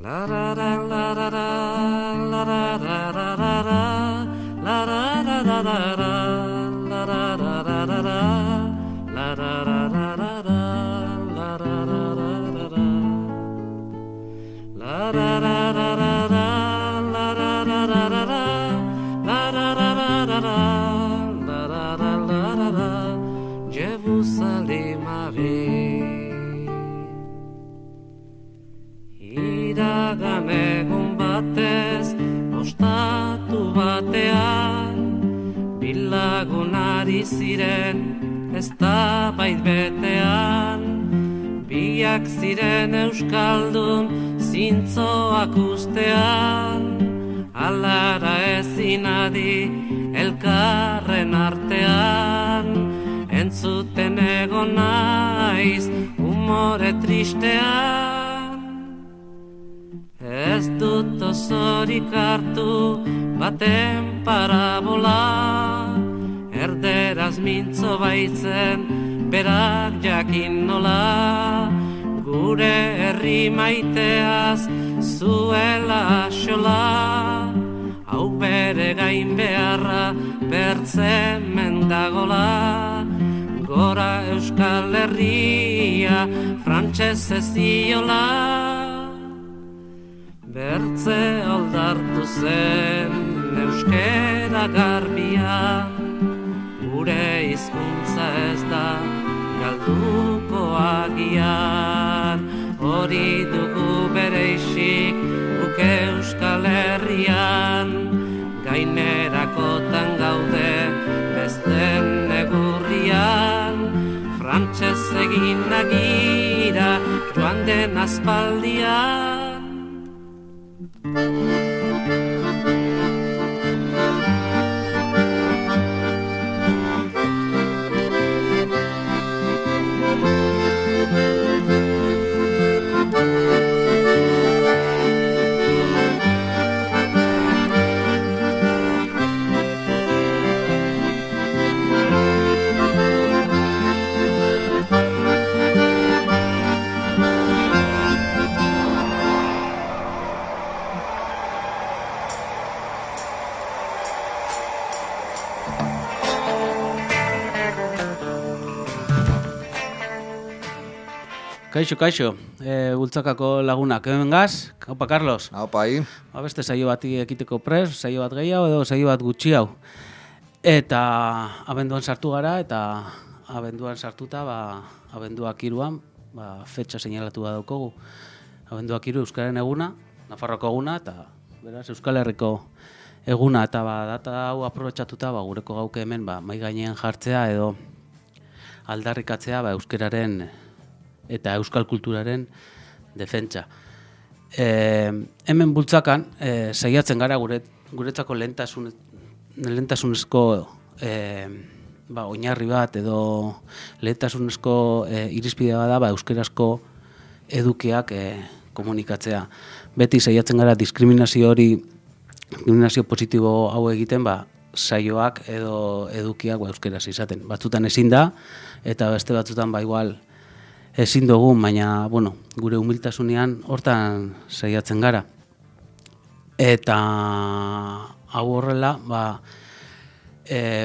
La ra ra la ra ra la ra ra ra ra ra la ra ra ra ra ra la ra ra ra ra ra la ra ra ra ra ra la ra ra ra ra ra la ra ra ra ra ra la ra ra ra ra ra la ra ra ra ra ra la ra ra la ra ra Jerusalem iragan egun batez, ostatu batean, bilagun ari ziren, ez da bait betean, biak ziren euskaldun, zintzoak ustean, alara ezin adi, elkarren artean, entzuten egon naiz, umore tristean, ez dut osorik hartu baten parabola, erderaz mintzo baitzen berak jakin nola, gure herri maiteaz zuela xola, hau bere gain beharra bertzen mendagola, gora Euskal Herria frantsesez ziola. Bertze aldartu zen euskera garbia, gure hizkuntza ez da galduko agian, hori dugu bereizik guk Euskal Herrian, gainerakotan gaude besten negurrian, frantses egin nagira joan den aspaldian. Kaixo, bultzakako lagunak, hemen gaz? Opa, Carlos? Opa, hi. Beste saio bati ekiteko prest, saio bat gehiago edo saio bat gutxi hau. Eta abenduan sartu gara, eta abenduan sartuta, abenduak 3an, fetxa seinalatu bat daukogu. Abenduak 3 Euskaren eguna, Nafarroko eguna, eta beraz Euskal Herriko eguna, eta data hau aprobetxatuta, gureko gauke hemen mai gainean jartzea edo aldarrikatzea euskararen eta euskal kulturaren defentsa. Hemen bultzakan, saiatzen gara guretzako lehentasunezko oinarri bat edo lehentasunezko irizpidea da euskarazko edukiak komunikatzea. Beti saiatzen gara diskriminazio positibo hau egiten, saioak edo edukiak euskaraz izaten. Batzutan ezin da, eta beste batzutan igual ezin dugu, baina gure humiltasunean hortan saiatzen gara. Eta hau horrela,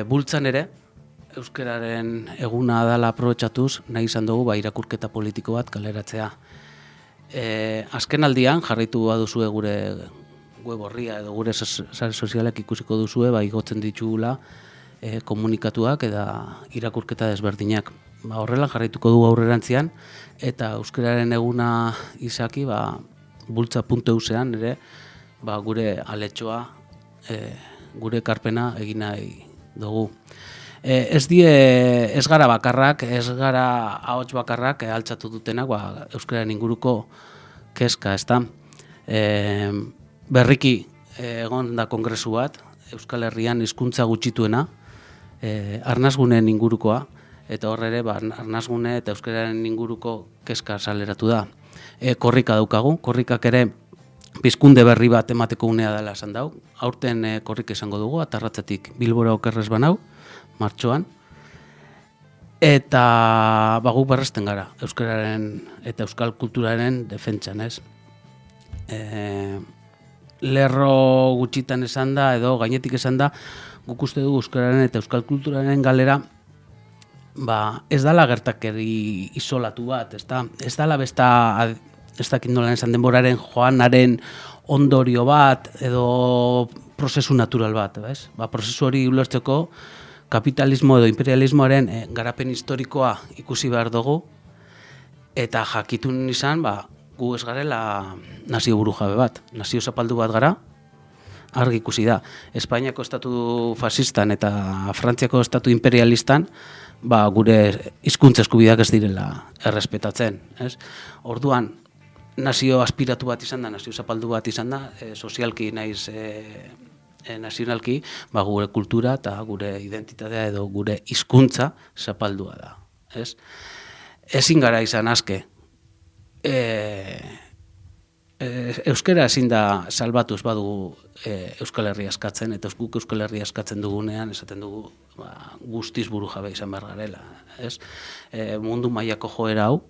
bultzan ere, euskararen eguna dela aprobetxatuz, nahi izan dugu irakurketa politiko bat kaleratzea. Azken aldian, jarraitu baduzue gure web horria edo gure sare sozialak ikusiko duzue, igotzen ditugula komunikatuak eta irakurketa desberdinak. Horrela jarraituko dugu aurrerantzian, eta euskararen eguna izaki, bultza.eusean ere, gure aletxoa, gure ekarpena egin nahi dugu. Ez gara bakarrak, ez gara ahots bakarrak altxatu dutenak, euskararen inguruko kezka, ezta. Berriki egon da kongresu bat, Euskal Herrian hizkuntza gutxituena, arnasgunen ingurukoa, eta horre ere, arnasgune eta euskararen inguruko kezka saleratu da. Korrika daukagu, korrikak ere pizkunde berri bat emateko unea dela esan dau. Aurten korrika izango dugu, Atarratzetik Bilbora okerrez banau, martxoan. Eta guk berresten gara, euskararen eta euskal kulturaren defentsan, ez? lerro gutxitan esan da, edo gainetik esan da, guk uste dugu euskararen eta euskal kulturaren galera, ez dala gertakeri isolatu bat, ez dala besta, ez dakit nolan esan denboraren joanaren ondorio bat, edo prozesu natural bat, bez? Prozesu hori ulertzeko kapitalismo edo imperialismoaren garapen historikoa ikusi behar dugu, eta jakitun izan, gu ez garela nazio burujabe bat, nazio zapaldu bat gara, argi ikusi da. Espainiako estatu fasistan eta Frantziako estatu imperialistan, gure hizkuntza eskubideak ez direla errespetatzen. Orduan, nazio aspiratu bat izan da, nazio zapaldu bat izan da, sozialki naiz nazionalki, gure kultura eta gure identitatea edo gure hizkuntza zapaldua da. Ezin gara izan aske. Euskara ezin da salbatuz badugu Euskal Herria eskatzen, eta guk Euskal Herria eskatzen dugunean, esaten dugu guztiz burujabe izan behar garela. Mundu mailako joera hau,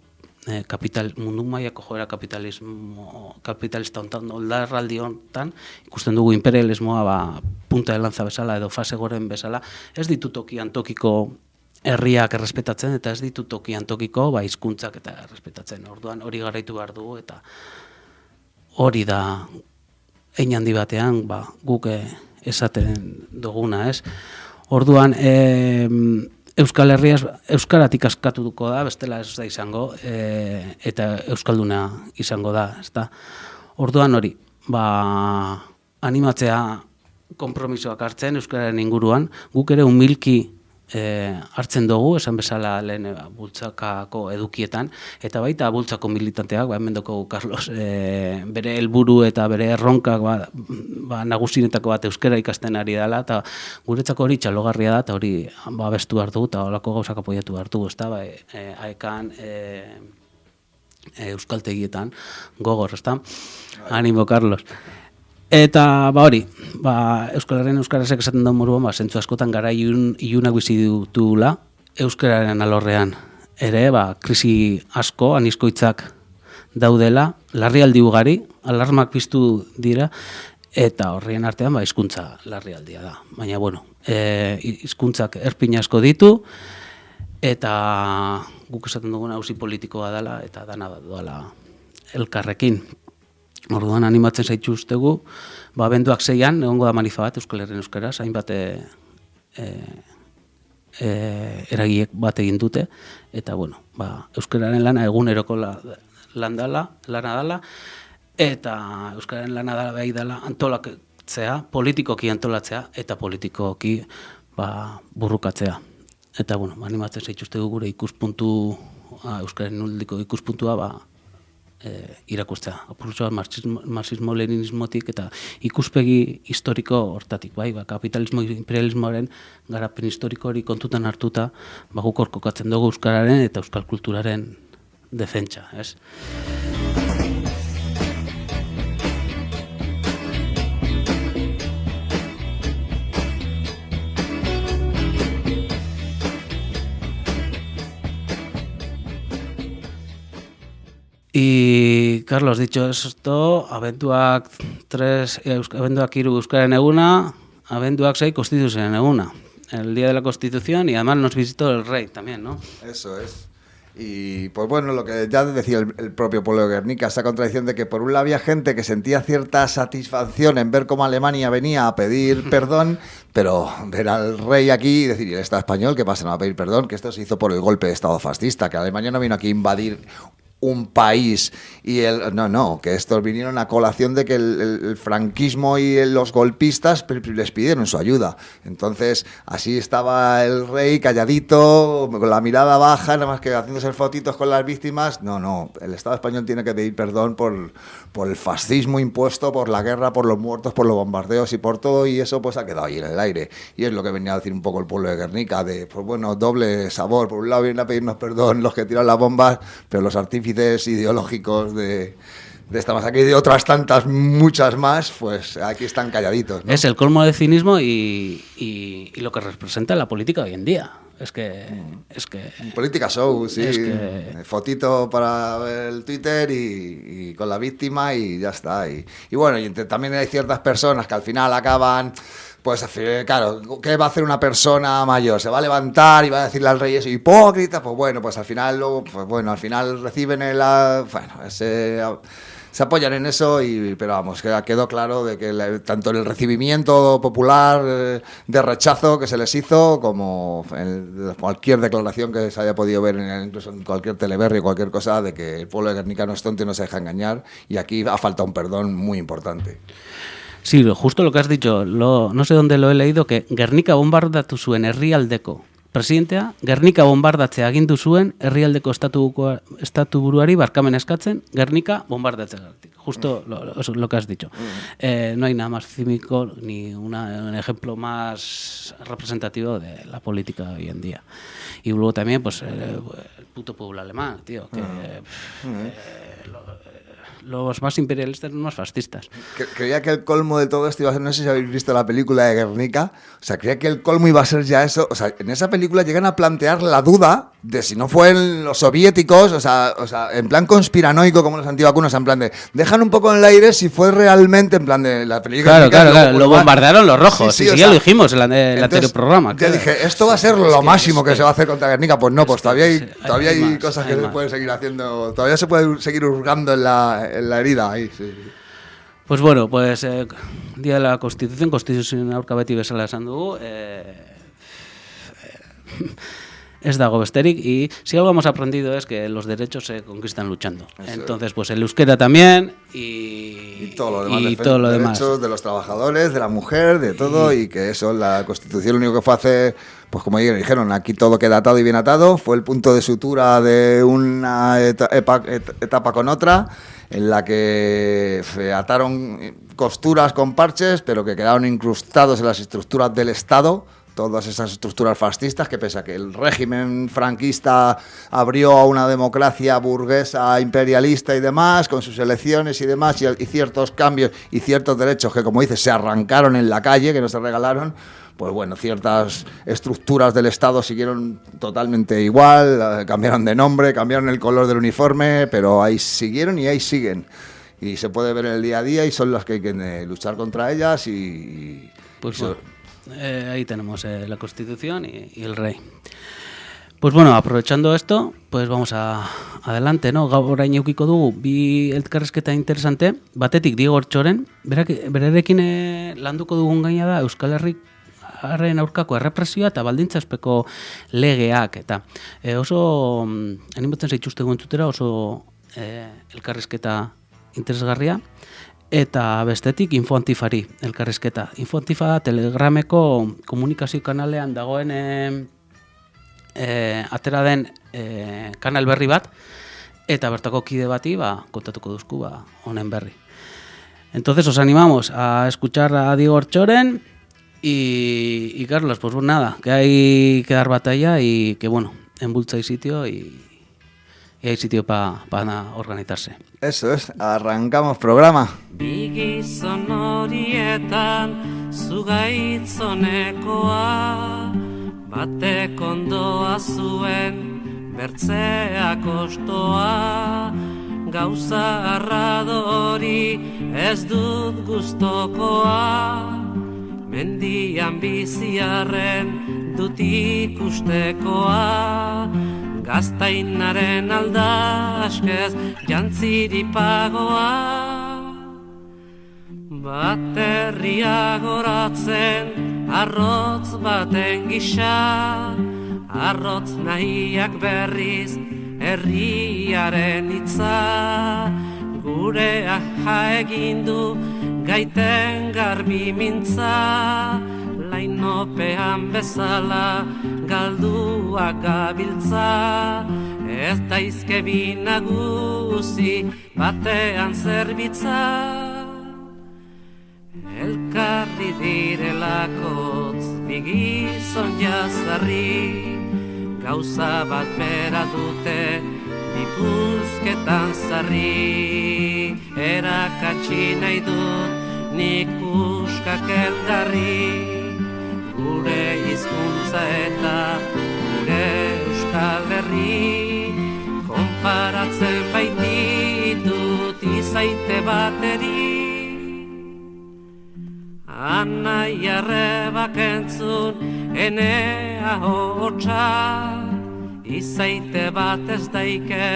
mundu mailako joera kapitalista honetan, oldarraldi honetan, ikusten dugu imperialismoa punta de lanza bezala edo fase goren bezala, ez ditu tokian tokiko herriak errespetatzen, eta ez ditu tokian tokiko hizkuntzak eta errespetatzen. Orduan hori garaitu behar dugu, eta hori da hein handi batean guk esaten duguna, ez? Orduan, Euskal Herria euskaratik askatuko da, bestela ez da izango, eta euskalduna izango da, ezta? Orduan hori, animatzea konpromisoak hartzen euskararen inguruan, guk ere humilki hartzen dugu, esan bezala lehen bultzakako edukietan, eta baita bultzako militanteak, hemen dugu Carlos, bere helburu eta bere erronkak nagusinetako bat euskara ikasten ari dela, eta guretzako hori txalogarria da, eta hori bestu behar dugu, eta holako gauzak apoiatu behar dugu, ezta, aekan euskaltegietan gogor, ezta? Animo, Carlos. Eta hori, Euskal Herrian euskarazek esaten da moruan, zentzu askotan gara ilunak bizi dutula, euskararen alorrean ere, krisi asko, anizkoitzak daudela, larrialdi ugari, alarmak piztu dira, eta horrien artean hizkuntza larrialdia da. Baina, hizkuntzak erpin asko ditu, eta guk esaten duguna auzi politikoa dela, eta dana doala elkarrekin. Orduan animatzen zaituztegu, abenduak 6an, egongo da manifa bat Euskal Herrian euskaraz, hainbat eragiek bat egin dute, eta euskararen lana eguneroko lana dela, eta euskararen lana dela antolatzea, politikoki antolatzea, eta politikoki burrukatzea. Eta animatzen zaituztegu gure ikuspuntu, euskararen nuldiko ikuspuntua, irakustea, apurtzoa marxismo-leninismotik eta ikuspegi historiko hortatik, kapitalismo imperialismoaren garapen historiko hori kontutan hartuta, guk hor kokatzen dugu euskararen eta euskal kulturaren defentsa, ez? Y Carlos, dicho esto, abenduak 3 euskaren eguna, abenduak 6 konstituzioaren eguna. El día de la Constitución, y además nos visitó el rey también, ¿no? Eso es. Y pues lo que ya decía el propio pueblo de Guernica, esa contradicción de que por un lado había gente que sentía cierta satisfacción en ver cómo Alemania venía a pedir perdón, pero ver al rey aquí y decir, el Estado español, que pasen a pedir perdón, que esto se hizo por el golpe de Estado fascista, que Alemania no vino aquí a invadir un país y que estos vinieron a colación de que el franquismo y los golpistas les pidieron su ayuda. Entonces así estaba el rey calladito, con la mirada baja, nada más que haciéndose fotitos con las víctimas. No, el Estado español tiene que pedir perdón por el fascismo impuesto, por la guerra, por los muertos, por los bombardeos y por todo, y eso pues ha quedado ahí en el aire. Y es lo que venía a decir un poco el pueblo de Guernica, de doble sabor. Por un lado vienen a pedirnos perdón los que tiran las bombas, pero los artífices ideológicos de esta masacre y de otras tantas, muchas más, pues aquí están calladitos, ¿no? Es el colmo de cinismo y lo que representa la política hoy en día. es que... Política show, sí. Es que... Fotito para ver el Twitter y con la víctima y ya está. Y bueno, también hay ciertas personas que al final acaban... Pues claro, ¿qué va a hacer una persona mayor? ¿Se va a levantar y va a decirle al rey eso hipócrita? Pues bueno, pues al final luego, pues bueno, al final reciben se apoyan en eso, pero vamos, quedó claro de que tanto en el recibimiento popular de rechazo que se les hizo, como en cualquier declaración que se haya podido ver, incluso en cualquier teleberri o cualquier cosa, de que el pueblo de Guernica no es tonto y no se deja engañar, y aquí ha faltado un perdón muy importante. Sí, justo lo que has dicho, no sé dónde lo he leído, que Gernika bombardatu zuen herrialdeko presidentea, Gernika bombardatzea agindu zuen herrialdeko estatuburuari barkamen eskatzen, Gernika bombardatzeagatik. Justo lo que has dicho. No hay nada más cínico ni un ejemplo más representativo de la política hoy en día. Y luego también, pues, el puto pueblo alemán, tío, que... los más imperialistas, los más fascistas. Creía que el colmo de todo esto iba a ser, no sé si habéis visto la película de Guernica, o sea, creía que el colmo iba a ser ya eso, o sea, en esa película llegan a plantear la duda de si no fueron los soviéticos, o sea, en plan conspiranoico como los antivacunas, en plan de, dejan un poco en el aire si fue realmente, en plan de la película. Claro, lo bombardearon los rojos, sí, ya lo dijimos en el anterior programa. Ya dije, esto va a ser lo máximo que se va a hacer contra Guernica, pues no, pues todavía hay cosas que se pueden seguir haciendo, todavía se puede seguir hurgando en la herida ahí, sí. Pues bueno, pues Día de la Constitución, Konstituzioen aurka beti bezala esan dugu, ez dago besterik, y si algo hemos aprendido es que los derechos se conquistan luchando. Entonces, pues el euskera también y todo lo demás. Derechos de los trabajadores, de la mujer, de todo, y que eso, la Constitución lo único que fue hacer, pues como dijeron, aquí todo queda atado y bien atado, fue el punto de sutura de una etapa con otra, en la que ataron costuras con parches, pero que quedaron incrustados en las estructuras del Estado, todas esas estructuras fascistas, que pese a que el régimen franquista abrió a una democracia burguesa, imperialista y demás, con sus elecciones y demás, y ciertos cambios y ciertos derechos que, como dices, se arrancaron en la calle, que no se regalaron, pues bueno, ciertas estructuras del Estado siguieron totalmente igual, cambiaron de nombre, cambiaron el color del uniforme, pero ahí siguieron y ahí siguen. Y se puede ver en el día a día y son las que hay que luchar contra ellas y pues bueno, ahí tenemos la Constitución y el rey. Pues bueno, aprovechando esto, pues vamos adelante, ¿no? Orain eukiko dugu bi elkarrizketa interesante, batetik Diego Ortxoren, berarekin landuko dugun gaina da Euskal Herriaren aurkako errepresioa eta baldintzazpeko legeak, eta oso animatzen zaituztegu entzutera, oso elkarrizketa interesgarria. Eta bestetik Infoantifari elkarrizketa. Infoantifa da Telegrameko komunikazio kanalean dagoen atera den kanal berri bat, eta bertako kide bati kontatuko duzku honen berri. Entonces os animamos a escuchar a Diego Ortxoren y Carlos, pues nada, que hay que dar batalla y que bueno, en Bultza hay sitio y hay sitio para organizarse. Eso es, arrancamos programa. Bigizon horietan zugaitzonekoa, batek ondoa zuen bertzeak ostoa, gauza arradori ez dut gustokoa, mendian biziarren dut ikustekoa, gaztainaren aldaskez jantziripagoa. Baterria goratzen arrotz baten gisa, arrotz nahiak berriz herriaren hitza, gurea jaegindu gaiten garbi mintza, lainopean bezala galduak gabiltza, ez daizke bi nagusi batean zerbitza. Elkarri direlakotz bigizon jazarri, gauza bat bera dute bipuzketan zarri, erakatsi nahi dut nik puskak elgarri, gure hizkuntza eta Euskal Herri, konparatzen baititut izaite bateri. Anai arrebak entzun enea hotxa, izaite bat ez daike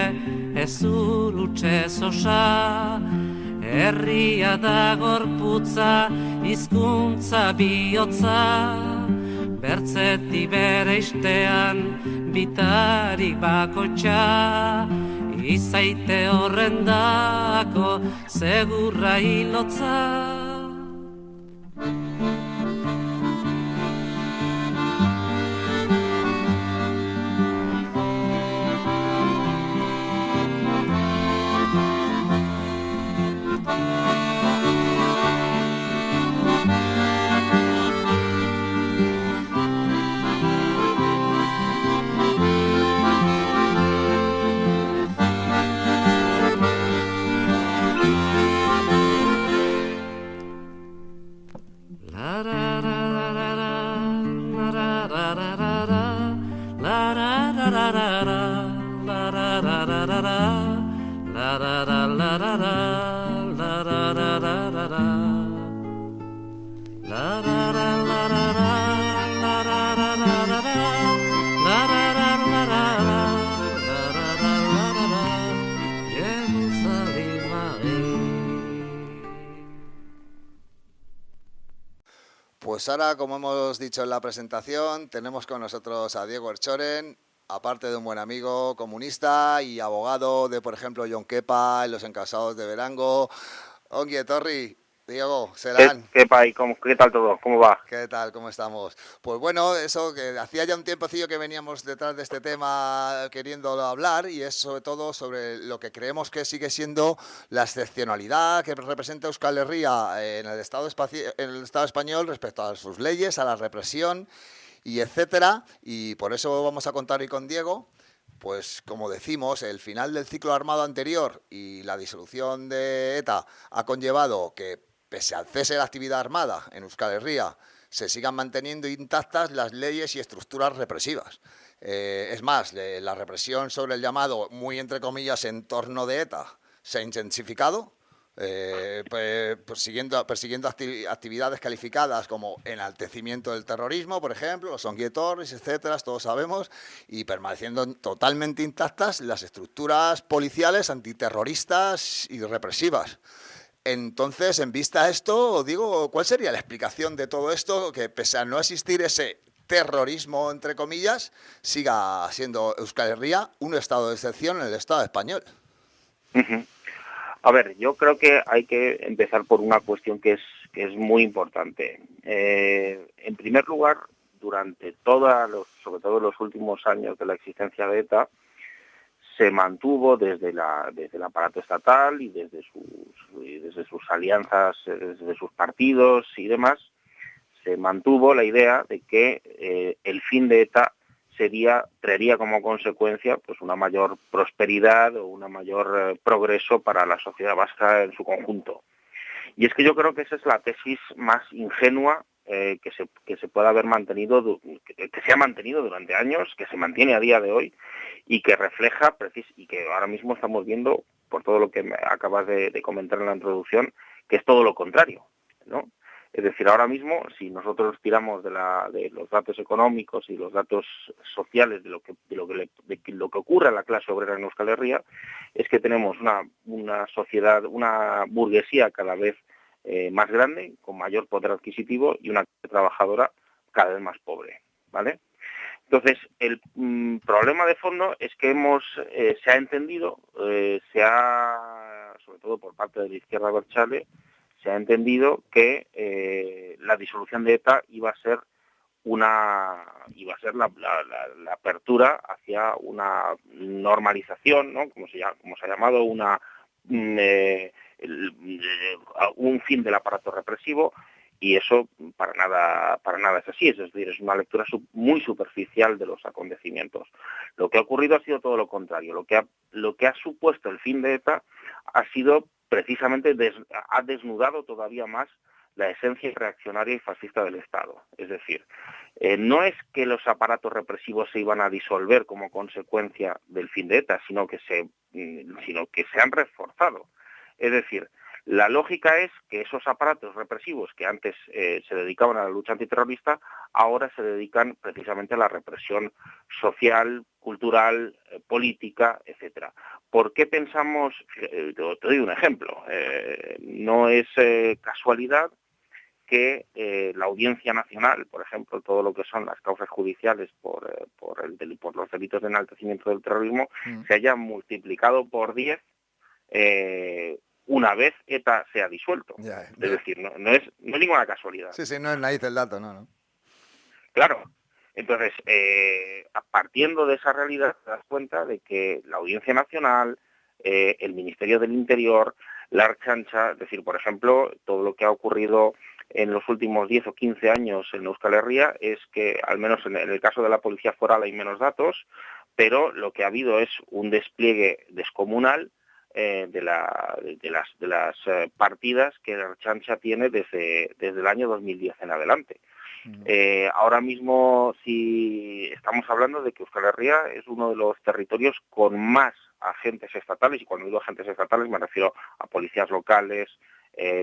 ez urutxez osa. Herria da gorputza, hizkuntza bihotza, bertzeti bere istean bitarik bakotxa. Izaite horrendako segurra hilotza. Pues ahora, como hemos dicho en la presentación, tenemos con nosotros a Diego Ertxoren, aparte de un buen amigo comunista y abogado de, por ejemplo, Jon Kepa en Los Encausados de Berango. Ongi etorri, Diego, serán. ¿Qué tal todo? ¿Cómo va? ¿Qué tal? ¿Cómo estamos? Pues bueno, eso que hacía ya un tiempecillo que veníamos detrás de este tema queriéndolo hablar, y es sobre todo sobre lo que creemos que sigue siendo la excepcionalidad que representa Euskal Herria en el Estado español respecto a sus leyes, a la represión y etcétera. Y por eso vamos a contar hoy con Diego. Pues como decimos, el final del ciclo armado anterior y la disolución de ETA ha conllevado que, pese al cese de la actividad armada en Euskal Herria, se sigan manteniendo intactas las leyes y estructuras represivas. Es más, la represión sobre el llamado, muy entre comillas, entorno de ETA se ha intensificado, persiguiendo actividades calificadas como enaltecimiento del terrorismo, por ejemplo, los ongi etorris, etcétera, todos sabemos, y permaneciendo totalmente intactas las estructuras policiales antiterroristas y represivas. Entonces, en vista a esto, digo, ¿cuál sería la explicación de todo esto? Que pese a no existir ese terrorismo, entre comillas, siga siendo Euskal Herria un estado de excepción en el Estado español. A ver, yo creo que hay que empezar por una cuestión que es muy importante. En primer lugar, durante sobre todo los últimos años de la existencia de ETA, se mantuvo desde el aparato estatal y desde sus alianzas, desde sus partidos y demás, se mantuvo la idea de que el fin de ETA traería como consecuencia pues una mayor prosperidad o una mayor progreso para la sociedad vasca en su conjunto. Y es que yo creo que esa es la tesis más ingenua que se puede haber mantenido, que se ha mantenido durante años, que se mantiene a día de hoy y que refleja, y que ahora mismo estamos viendo, por todo lo que acabas de comentar en la introducción, que es todo lo contrario, ¿no? Es decir, ahora mismo, si nosotros tiramos de los datos económicos y los datos sociales de lo que ocurre a la clase obrera en Euskal Herria, es que tenemos una sociedad, una burguesía cada vez más grande, con mayor poder adquisitivo, y una clase trabajadora cada vez más pobre, ¿vale? Entonces, el problema de fondo es que se ha entendido, sobre todo por parte de la izquierda abertzale, se ha entendido que la disolución de ETA iba a ser la apertura hacia una normalización, ¿no? Como se ha llamado, un fin del aparato represivo, y eso para nada es así. Es decir, es una lectura muy superficial de los acontecimientos. Lo que ha ocurrido ha sido todo lo contrario. Lo que ha supuesto el fin de ETA ha sido precisamente ha desnudado todavía más la esencia reaccionaria y fascista del Estado. Es decir, no es que los aparatos represivos se iban a disolver como consecuencia del fin de ETA, sino que se han reforzado. Es decir, la lógica es que esos aparatos represivos que antes se dedicaban a la lucha antiterrorista, ahora se dedican precisamente a la represión social, cultural, política, etcétera. ¿Por qué pensamos? Te doy un ejemplo. No es casualidad que la Audiencia Nacional, por ejemplo, todo lo que son las causas judiciales por los delitos de enaltecimiento del terrorismo, se haya multiplicado por 10 una vez ETA se ha disuelto. Es decir, no es ninguna casualidad. Sí, no es nariz el dato, no. Claro. Entonces, partiendo de esa realidad, te das cuenta de que la Audiencia Nacional, el Ministerio del Interior, la Ertzaintza, es decir, por ejemplo, todo lo que ha ocurrido en los últimos 10 o 15 años en Euskal Herria es que, al menos en el caso de la Policía Foral, hay menos datos, pero lo que ha habido es un despliegue descomunal de las partidas que la Ertzaintza tiene desde el año 2010 en adelante. Ahora mismo sí estamos hablando de que Euskal Herria es uno de los territorios con más agentes estatales, y cuando digo agentes estatales me refiero a policías locales,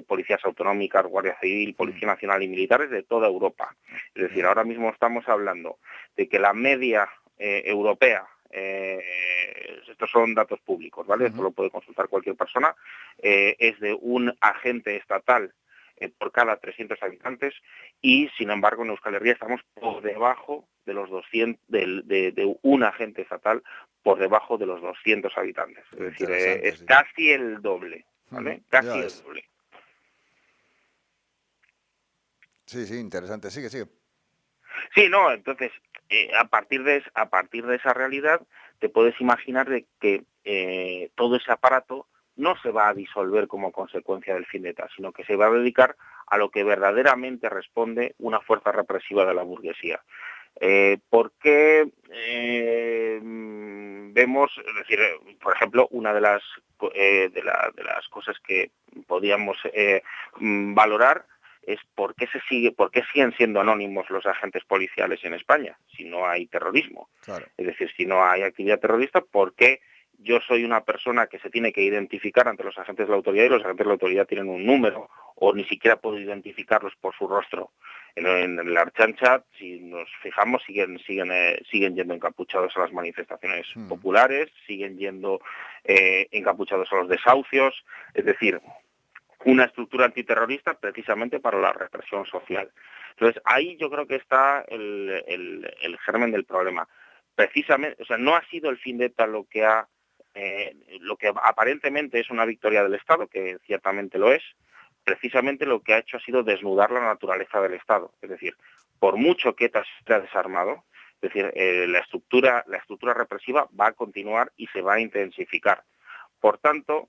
policías autonómicas, Guardia Civil, Policía Nacional y militares de toda Europa. Es decir, ahora mismo estamos hablando de que la media europea, estos son datos públicos, ¿vale? Esto lo puede consultar cualquier persona, es de un agente estatal por cada 300 habitantes, y sin embargo en Euskal Herria estamos por debajo de los 200, de un agente estatal por debajo de los 200 habitantes. Es decir, es casi el doble, ¿vale? Casi el doble. Sí, interesante. Sigue. Sí, no, entonces, a partir de esa realidad, te puedes imaginar de que todo ese aparato no se va a disolver como consecuencia del fin de ETA, sino que se va a dedicar a lo que verdaderamente responde una fuerza represiva de la burguesía. ¿Por qué vemos, es decir, por ejemplo, una de las cosas que podíamos valorar es por qué siguen siendo anónimos los agentes policiales en España si no hay terrorismo? Claro. Es decir, si no hay actividad terrorista, ¿por qué yo soy una persona que se tiene que identificar ante los agentes de la autoridad y los agentes de la autoridad tienen un número, o ni siquiera puedo identificarlos por su rostro? En la Ertzaintza, si nos fijamos, siguen yendo encapuchados a las manifestaciones populares, siguen yendo encapuchados a los desahucios, es decir, una estructura antiterrorista precisamente para la represión social. Entonces, ahí yo creo que está el germen del problema. Precisamente, o sea, no ha sido el fin de ETA lo que aparentemente es una victoria del Estado, que ciertamente lo es. Precisamente lo que ha hecho ha sido desnudar la naturaleza del Estado. Es decir, por mucho que ETA se haya desarmado, es decir, la estructura represiva va a continuar y se va a intensificar. Por tanto,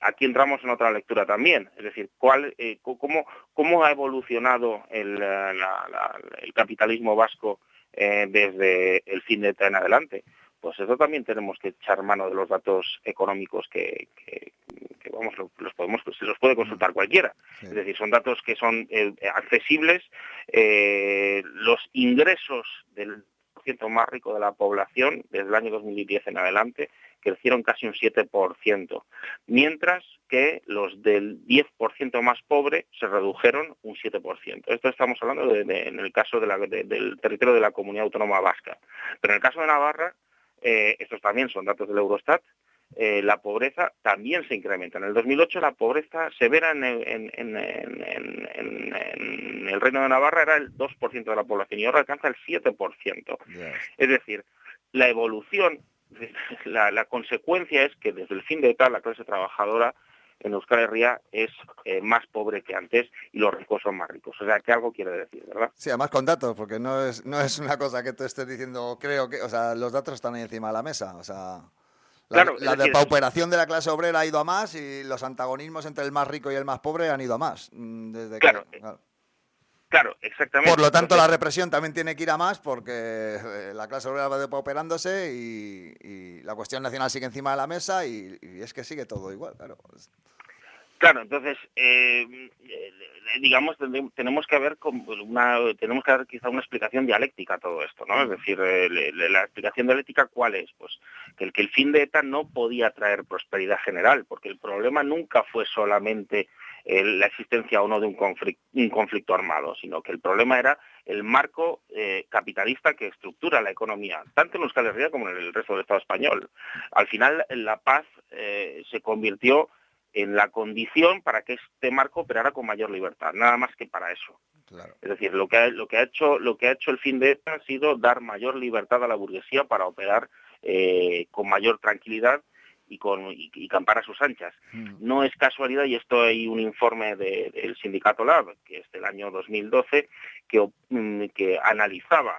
aquí entramos en otra lectura también, es decir, cómo ha evolucionado el capitalismo vasco desde el fin de ETA en adelante. Pues eso también tenemos que echar mano de los datos económicos que vamos, se los puede consultar cualquiera. Sí. Es decir, son datos que son accesibles. Los ingresos del % más rico de la población desde el año 2010 en adelante crecieron casi un 7%, mientras que los del 10% más pobre se redujeron un 7%. Esto estamos hablando en el caso del territorio de la Comunidad Autónoma Vasca. Pero en el caso de Navarra, estos también son datos del Eurostat, la pobreza también se incrementa. En el 2008 la pobreza severa en el Reino de Navarra era el 2% de la población y ahora alcanza el 7%. Yes. Es decir, la evolución, la consecuencia es que desde el fin de ETA la clase trabajadora en Euskal Herria es más pobre que antes y los ricos son más ricos. O sea, que algo quiere decir, ¿verdad? Sí, además con datos, porque no es una cosa que tú estés diciendo, creo que, o sea, los datos están ahí encima de la mesa, o sea... La depauperación de la clase obrera ha ido a más y los antagonismos entre el más rico y el más pobre han ido a más. Claro, exactamente. Por lo tanto, la represión también tiene que ir a más porque la clase obrera va depauperándose y la cuestión nacional sigue encima de la mesa y es que sigue todo igual, claro. Claro, entonces, digamos, tenemos que ver quizá una explicación dialéctica a todo esto, ¿no? Es decir, la explicación dialéctica, ¿cuál es? Pues que el fin de ETA no podía traer prosperidad general, porque el problema nunca fue solamente la existencia o no de un conflicto armado, sino que el problema era el marco capitalista que estructura la economía, tanto en Euskal Herria como en el resto del Estado español. Al final, la paz se convirtió en la condición para que este marco operara con mayor libertad, nada más que para eso. Claro. Es decir, lo que ha hecho el fin de ETA ha sido dar mayor libertad a la burguesía para operar con mayor tranquilidad y campar a sus anchas. No es casualidad, y esto hay un informe del sindicato LAB, que es del año 2012, que analizaba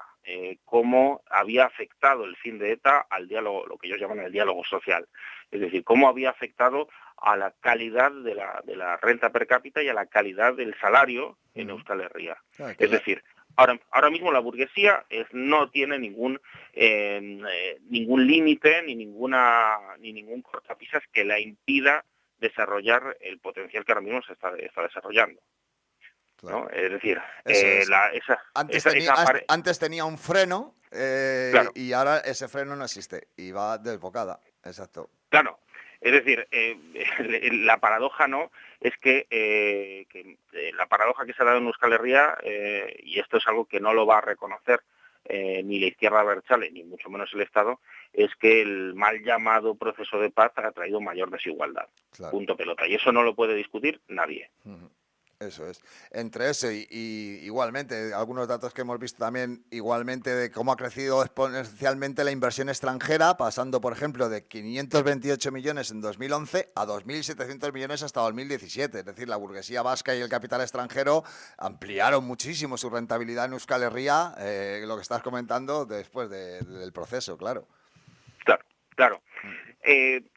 cómo había afectado el fin de ETA al diálogo, lo que ellos llaman el diálogo social. Es decir, cómo había afectado a la calidad de la renta per cápita y a la calidad del salario en Euskal Herria. Claro, Es decir, ahora mismo la burguesía no tiene ningún límite ni ningún cortapisas que la impida desarrollar el potencial que ahora mismo se está desarrollando. claro. ¿No? Es decir, Es. Antes tenía un freno claro. y ahora ese freno no existe y va desbocada. Exacto. Claro. Es decir, la paradoja no es que la paradoja que se ha dado en Euskal Herria, y esto es algo que no lo va a reconocer ni la izquierda abertzale, ni mucho menos el Estado, es que el mal llamado proceso de paz ha traído mayor desigualdad. Claro. Punto pelota. Y eso no lo puede discutir nadie. Eso es. Entre eso y igualmente, algunos datos que hemos visto también, igualmente, de cómo ha crecido exponencialmente la inversión extranjera, pasando, por ejemplo, de 528 millones en 2011 a 2.700 millones hasta 2017. Es decir, la burguesía vasca y el capital extranjero ampliaron muchísimo su rentabilidad en Euskal Herria, lo que estás comentando después del proceso, claro. Claro.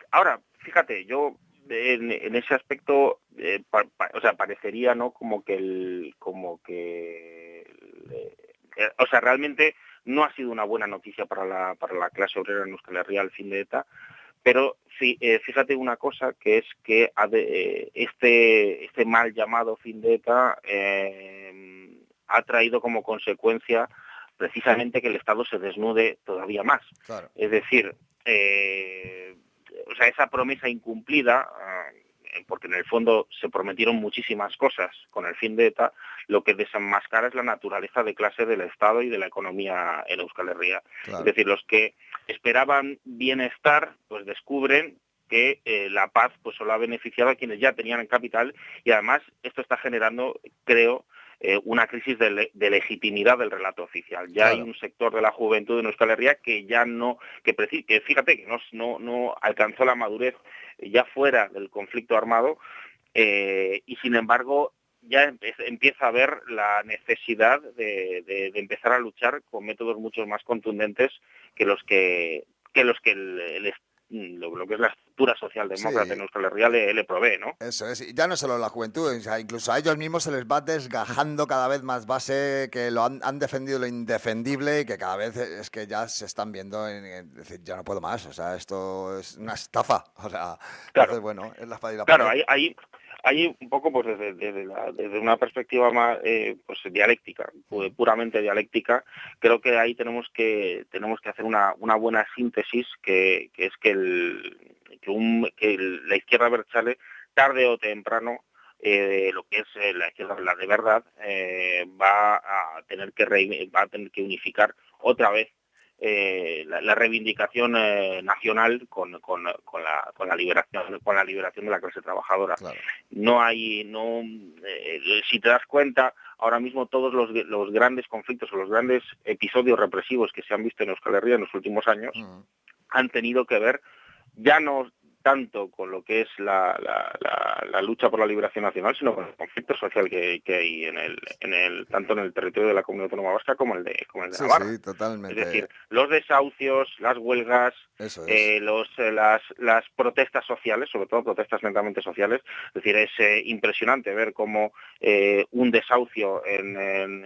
Ahora, fíjate, yo en ese aspecto, parecería, ¿no? Realmente no ha sido una buena noticia para la clase obrera en Euskal Herria el fin de ETA, pero sí, fíjate una cosa, que es que este mal llamado fin de ETA ha traído como consecuencia precisamente que el Estado se desnude todavía más. Claro. Es decir, esa promesa incumplida, porque en el fondo se prometieron muchísimas cosas con el fin de ETA, lo que desenmascara es la naturaleza de clase del Estado y de la economía en Euskal Herria. Claro. Es decir, los que esperaban bienestar, pues descubren que la paz pues solo ha beneficiado a quienes ya tenían capital, y además esto está generando, creo, una crisis de legitimidad del relato oficial. Ya claro. Hay un sector de la juventud en Euskal Herria que ya que fíjate que no alcanzó la madurez ya fuera del conflicto armado, y sin embargo ya empieza a haber la necesidad de empezar a luchar con métodos mucho más contundentes que lo que es la estructura socialdemócrata en Euskal Herria le provee, ¿no? Eso es, y ya no solo la juventud, o sea, incluso a ellos mismos se les va desgajando cada vez más base, que lo han defendido lo indefendible y que cada vez es que ya se están viendo en decir, ya no puedo más, o sea, esto es una estafa, o sea, claro. Entonces, bueno, es la espada y la pared. Claro, Hay un poco pues desde una perspectiva más pues dialéctica, puramente dialéctica, creo que ahí tenemos que hacer una buena síntesis, que es que la izquierda abertzale, tarde o temprano, lo que es la izquierda, la de verdad, va a tener que unificar otra vez la reivindicación nacional con la liberación de la clase trabajadora. Claro. Si te das cuenta, ahora mismo todos los grandes conflictos o los grandes episodios represivos que se han visto en Euskal Herria en los últimos años han tenido que ver ya no tanto con lo que es la lucha por la liberación nacional, sino con el conflicto social que hay tanto en el territorio de la Comunidad Autónoma Vasca como el de Navarra. Sí, totalmente. Es decir, los desahucios, las huelgas, las protestas sociales, sobre todo protestas netamente sociales. Es decir, es impresionante ver cómo un desahucio en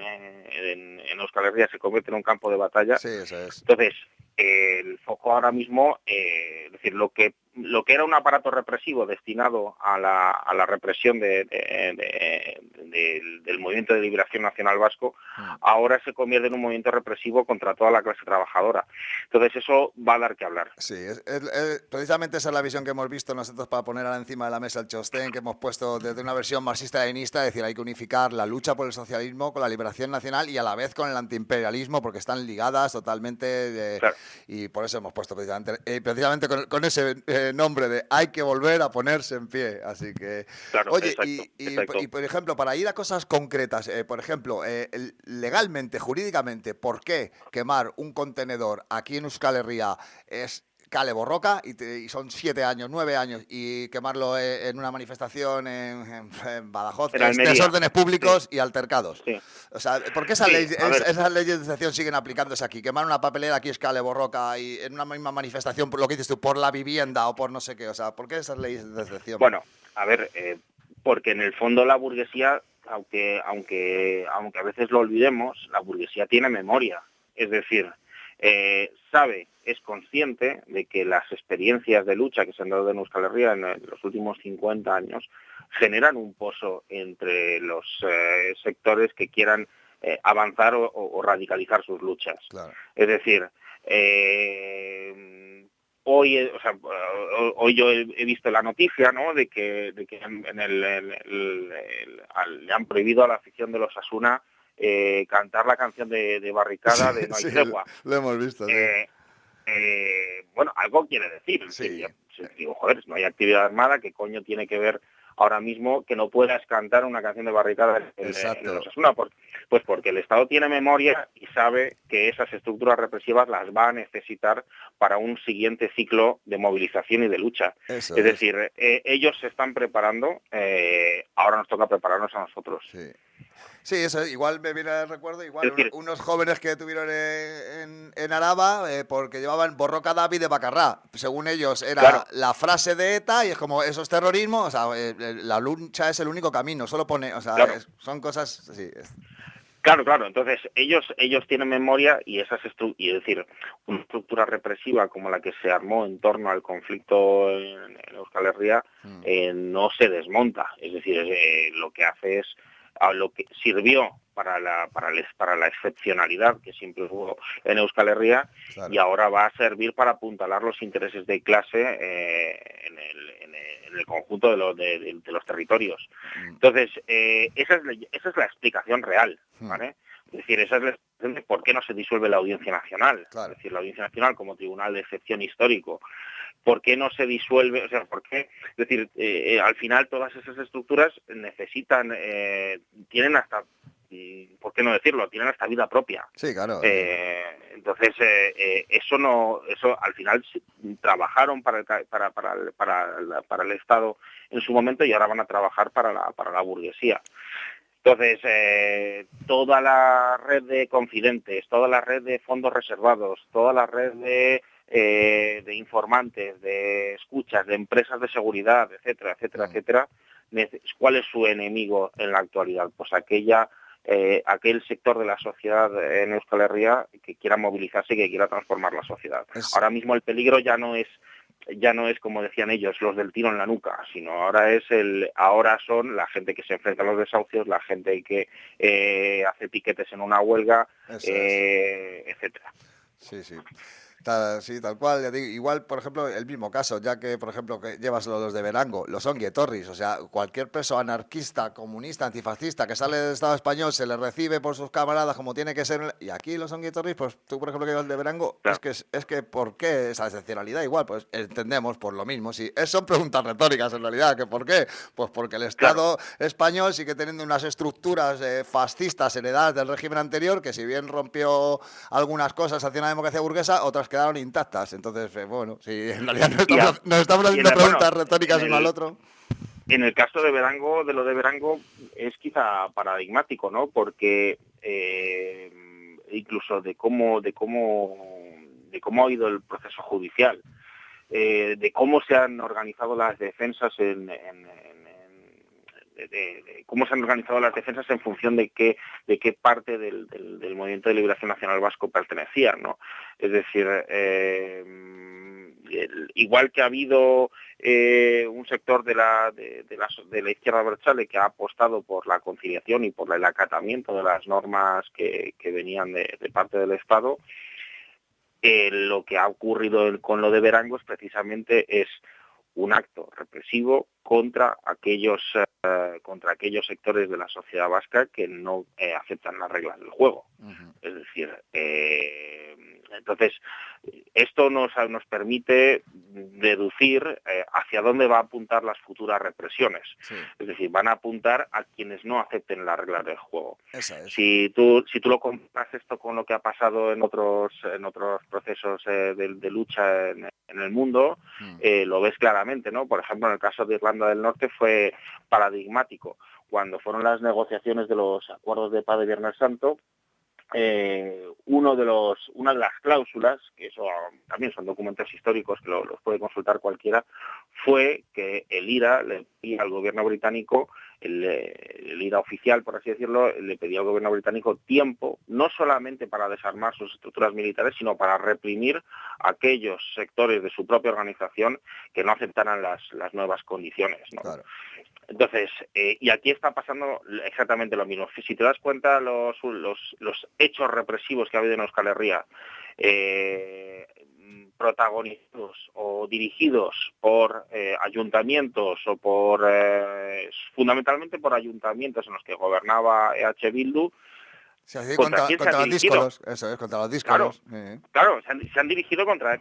Euskal Herria se convierte en un campo de batalla. Sí, eso es. Entonces, el foco ahora mismo, es decir, lo que lo que era un aparato represivo destinado a la represión del movimiento de liberación nacional vasco, ahora se convierte en un movimiento represivo contra toda la clase trabajadora. Entonces eso va a dar que hablar. Sí, precisamente esa es la visión que hemos visto nosotros para poner ahora encima de la mesa el Txostén, que hemos puesto desde una versión marxista-leninista, es decir, hay que unificar la lucha por el socialismo con la liberación nacional y a la vez con el antiimperialismo, porque están ligadas totalmente, Claro. y por eso hemos puesto precisamente con ese nombre de hay que volver a ponerse en pie. Así que, Claro, oye, exacto. y por ejemplo, para ir a cosas concretas, por ejemplo, legalmente, jurídicamente, ¿por qué quemar un contenedor aquí en Euskal Herria es cale borroca y son 7 años, 9 años, y quemarlo en una manifestación en Badajoz En es Almería. desórdenes públicos Sí. y altercados? Sí. O sea, ¿por qué Sí, esas leyes de excepción siguen aplicándose aquí? Quemar una papelera aquí es cale borroca y en una misma manifestación, por lo que dices tú, por la vivienda o por no sé qué. O sea, ¿por qué esas leyes de excepción? Bueno, a ver, porque en el fondo la burguesía, aunque a veces lo olvidemos, la burguesía tiene memoria. Es decir, es consciente de que las experiencias de lucha que se han dado en Euskal Herria en los últimos 50 años generan un pozo entre los sectores que quieran avanzar o radicalizar sus luchas. Claro. Es decir, hoy yo he visto la noticia, ¿no?, de que le han prohibido a la afición de los Osasuna cantar la canción de Barricada de No hay tregua. Lo hemos visto. Sí. Bueno, algo quiere decir. Sí. Digo, joder, no hay actividad armada, ¿qué coño tiene que ver ahora mismo que no puedas cantar una canción de Barricada en los Osasuna? Pues porque el Estado tiene memoria y sabe que esas estructuras represivas las va a necesitar para un siguiente ciclo de movilización y de lucha. Es decir, ellos se están preparando, ahora nos toca prepararnos a nosotros. Sí. Sí, eso igual me viene al recuerdo, unos jóvenes que tuvieron en Araba porque llevaban borroca David de Bacarrá. Según ellos era la frase de ETA y es como, eso es terrorismo, o sea, la lucha es el único camino, solo pone, o sea, son cosas así. Claro, entonces ellos tienen memoria y es decir, una estructura represiva como la que se armó en torno al conflicto en Euskal Herria no se desmonta, es decir, lo que hace es a lo que sirvió para la excepcionalidad que siempre hubo en Euskal Herria, y ahora va a servir para apuntalar los intereses de clase en el conjunto de los territorios. Entonces, esa es la explicación real, ¿vale? Es decir, esa es la explicación de por qué no se disuelve la Audiencia Nacional. Es decir, la Audiencia Nacional como tribunal de excepción histórico. ¿Por qué no se disuelve? O sea, ¿por qué? Es decir, al final todas esas estructuras necesitan, tienen hasta, ¿por qué no decirlo? Tienen hasta vida propia. Sí, claro. Entonces, eso al final trabajaron para el Estado en su momento y ahora van a trabajar para la burguesía. Entonces, toda la red de confidentes, toda la red de fondos reservados, toda la red de informantes, de escuchas, de empresas de seguridad, etcétera, ¿cuál es su enemigo en la actualidad? Pues aquel sector de la sociedad en Euskal Herria que quiera movilizarse y que quiera transformar la sociedad. Ahora mismo el peligro ya no es como decían ellos, los del tiro en la nuca, sino ahora son la gente que se enfrenta a los desahucios, la gente que hace piquetes en una huelga, etcétera. Sí. Tal cual. Ya digo, igual, por ejemplo, el mismo caso, ya que, por ejemplo, que llevas los de Berango, los onguietorris, o sea, cualquier preso anarquista, comunista, antifascista que sale del Estado español se le recibe por sus camaradas como tiene que ser. Y aquí los onguietorris, pues tú, por ejemplo, que llevas el de Berango, claro. es que ¿por qué esa excepcionalidad? Igual, pues entendemos por lo mismo. Sí, son preguntas retóricas en realidad, ¿que por qué? Pues porque el Estado español sigue teniendo unas estructuras fascistas heredadas del régimen anterior, que si bien rompió algunas cosas hacia una democracia burguesa, otras quedaron intactas. Entonces, bueno, sí, en realidad nos estamos haciendo preguntas retóricas uno al otro. En el caso de Berango, de lo de Berango, es quizá paradigmático, ¿no? Porque incluso de cómo ha ido el proceso judicial, de cómo se han organizado las defensas en cómo se han organizado las defensas en función de qué parte del Movimiento de Liberación Nacional Vasco pertenecían, ¿no? Es decir, igual que ha habido un sector de la izquierda abertzale que ha apostado por la conciliación y por el acatamiento de las normas que venían de parte del Estado, lo que ha ocurrido con lo de Berangos precisamente es un acto represivo contra aquellos sectores de la sociedad vasca que no aceptan las reglas del juego. Uh-huh. Es decir, entonces esto nos permite deducir hacia dónde va a apuntar las futuras represiones. Sí. Es decir, van a apuntar a quienes no acepten las reglas del juego. Esa es. Si tú lo comparas esto con lo que ha pasado en otros procesos de lucha en el mundo, lo ves claramente, ¿no? Por ejemplo, en el caso de Irlanda del Norte fue paradigmático. Cuando fueron las negociaciones de los acuerdos de paz de Viernes Santo, una de las cláusulas, que eso también son documentos históricos que los puede consultar cualquiera, fue que el IRA le pedía al gobierno británico, el IRA oficial, por así decirlo, le pedía al gobierno británico tiempo, no solamente para desarmar sus estructuras militares, sino para reprimir aquellos sectores de su propia organización que no aceptaran las nuevas condiciones, ¿no? Claro. Entonces, y aquí está pasando exactamente lo mismo. Si te das cuenta, los hechos represivos que ha habido en Euskal Herria, protagonizados o dirigidos por ayuntamientos o fundamentalmente por ayuntamientos en los que gobernaba EH Bildu, contra los díscolos, eso es, contra los díscolos. Claro, se han dirigido contra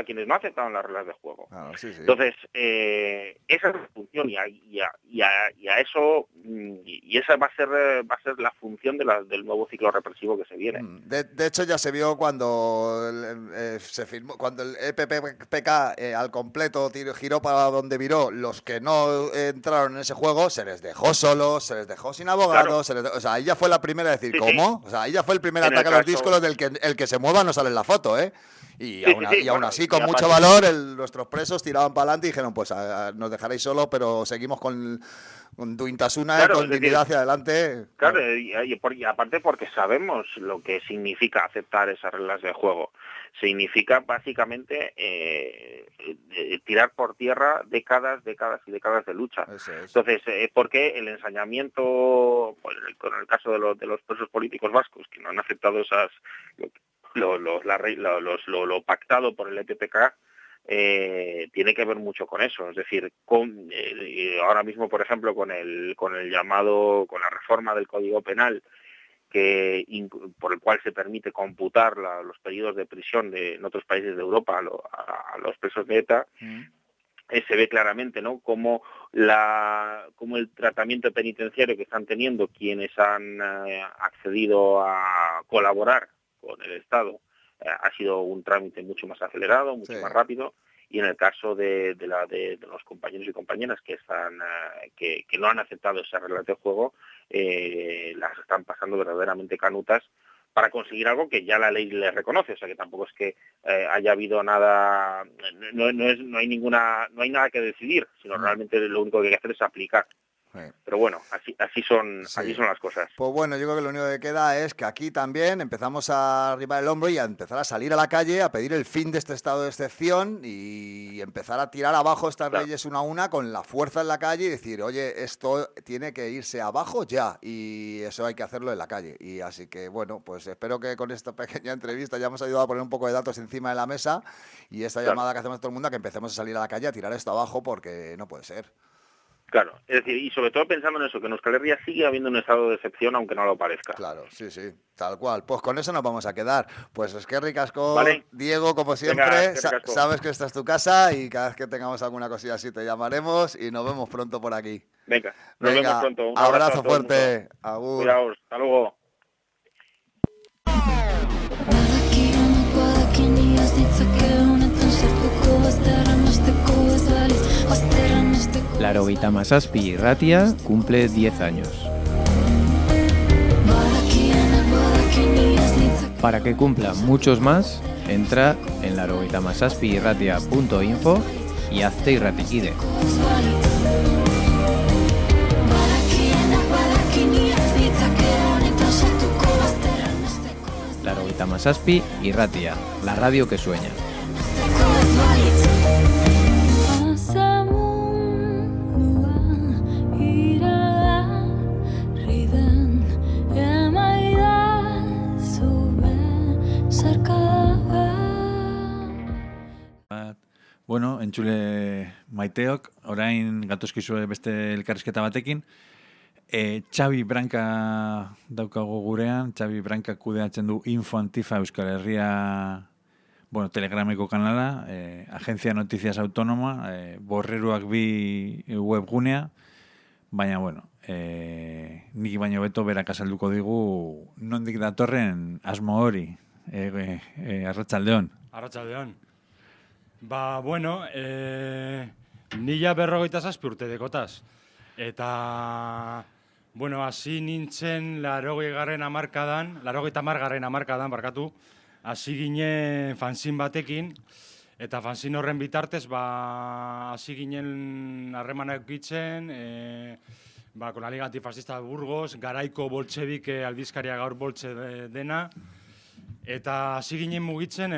quienes no aceptaban las reglas de juego. Claro, sí. Entonces, esa es la función y a eso y esa va a ser la función del nuevo ciclo represivo que se viene. De hecho, ya se vio cuando se firmó, cuando el EPPK al completo giró para donde viró. Los que no entraron en ese juego se les dejó solos, se les dejó sin abogados, claro. O sea, ahí ya fue la primera. Decir, ¿cómo? O sea, ahí ya fue el primer ataque a los díscolos del que el que se mueva no sale en la foto, ¿eh? Y aún así, con mucho valor, nuestros presos tiraban para adelante y dijeron, pues nos dejaréis solos, pero seguimos con Duintasuna, claro, con dignidad hacia adelante. Claro, y aparte porque sabemos lo que significa aceptar esas reglas de juego. Significa básicamente tirar por tierra décadas y décadas de lucha. Eso es. Entonces, porque el ensañamiento, con el caso de los presos políticos vascos que no han aceptado lo pactado por el EPPK, tiene que ver mucho con eso. Es decir, ahora mismo, por ejemplo, con la reforma del Código Penal, por el cual se permite computar los periodos de prisión en otros países de Europa a los presos de ETA, se ve claramente, ¿no?, cómo el tratamiento penitenciario que están teniendo quienes han accedido a colaborar con el Estado ha sido un trámite mucho más acelerado, mucho más rápido. Y en el caso de los compañeros y compañeras que no han aceptado esas reglas de juego, las están pasando verdaderamente canutas para conseguir algo que ya la ley les reconoce. O sea, que tampoco es que haya habido nada, no hay nada que decidir, sino realmente lo único que hay que hacer es aplicar. Pero bueno, así son las cosas. Pues bueno, yo creo que lo único que queda es que aquí también empezamos a arribar el hombro y a empezar a salir a la calle, a pedir el fin de este estado de excepción y empezar a tirar abajo estas leyes una a una con la fuerza en la calle y decir, oye, esto tiene que irse abajo ya, y eso hay que hacerlo en la calle. Y así que bueno, pues espero que con esta pequeña entrevista ya hemos ayudado a poner un poco de datos encima de la mesa y esta llamada que hacemos a todo el mundo, a que empecemos a salir a la calle a tirar esto abajo, porque no puede ser. Claro, es decir, y sobre todo pensando en eso, que en Euskal Herria sigue habiendo un estado de excepción, aunque no lo parezca. Claro, sí, tal cual. Pues con eso nos vamos a quedar. Pues eskerrik asko, vale. Diego, como siempre, sabes que esta es tu casa y cada vez que tengamos alguna cosilla así te llamaremos y nos vemos pronto por aquí. Venga, nos vemos pronto. Un abrazo fuerte. Agur. Cuidaos, hasta luego. Laurogeita hamazazpi irratia cumple 10 años. Para que cumpla muchos más, entra en laurogeitahamazazpiirratia.info y hazte irratikide. Zazpi Irratia, la radio que sueña. Bueno, entzule maiteok, orain gatozkizue beste elkarrizketa batekin. Xabi Branca daukago gurean, Xabi Branca kudeatzen du Info Antifa Euskal Herria, bueno, Telegrameko kanala, Agencia Noticias Autónoma, Borreruak bi webgunea, baina, bueno, nik baino beto berak azalduko digu nondik datorren asmo hori, arratsaldeon. Arratsaldeon. Bueno, nila 57 urte dekotaz. Eta, bueno, hasi nintzen 80. hamarkadan, hasi ginen fanzin batekin, eta fanzin horren bitartez, hasi ginen harremanak eukitzen, con la Liga Antifascista de Burgos, garaiko boltxebik aldizkaria gaur boltxe dena, eta hasi ginen mugitzen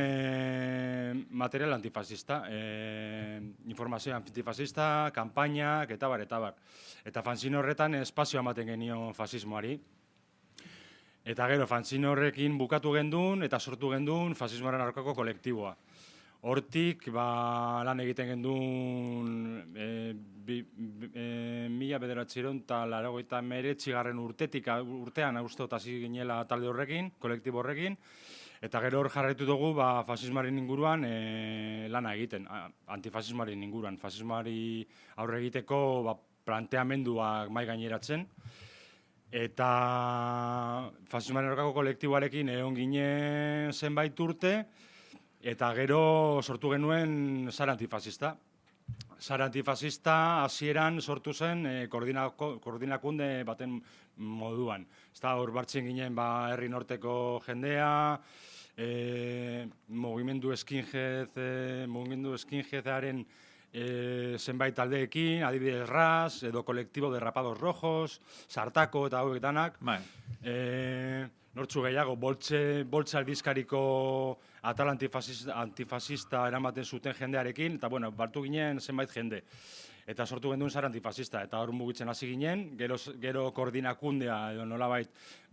material antifascista, informazio antifascista, kanpainak, eta bar. Eta fanzin horretan espazioa ematen genio fasismoari. Eta gero, fanzin horrekin bukatu gendun eta sortu gendun fasismoaren aurkako kolektiboa. Hortik, lan egiten gendun 1989 urtean uste hasi ginela talde horrekin, kolektibo horrekin, eta gero hor jarraitu dugu fasismoaren inguruan lana egiten, antifasismoaren inguruan, fasismoari aurre egiteko planteamenduak mahai gaineratzen, eta fasismoaren aurkako kolektiboarekin egon ginen zenbait urte, eta gero sortu genuen Sare Antifascista. Sare Antifascista hasieran sortu zen koordinakunde baten moduan. Hor bartzen ginen herri norteko jendea, mugimendu skinheadaren zenbait taldeekin, adibidez RAS, edo kolektibo derrapados rojos, Sartako eta hauek danak. Nortzu gehiago, boltxe aldizkariko atal antifasista eramaten zuten jendearekin, eta bartu ginen zenbait jende. Eta sortu genduen Sare Antifascista, eta hor mugitzen hasi ginen, gero koordinakundea edo nolabait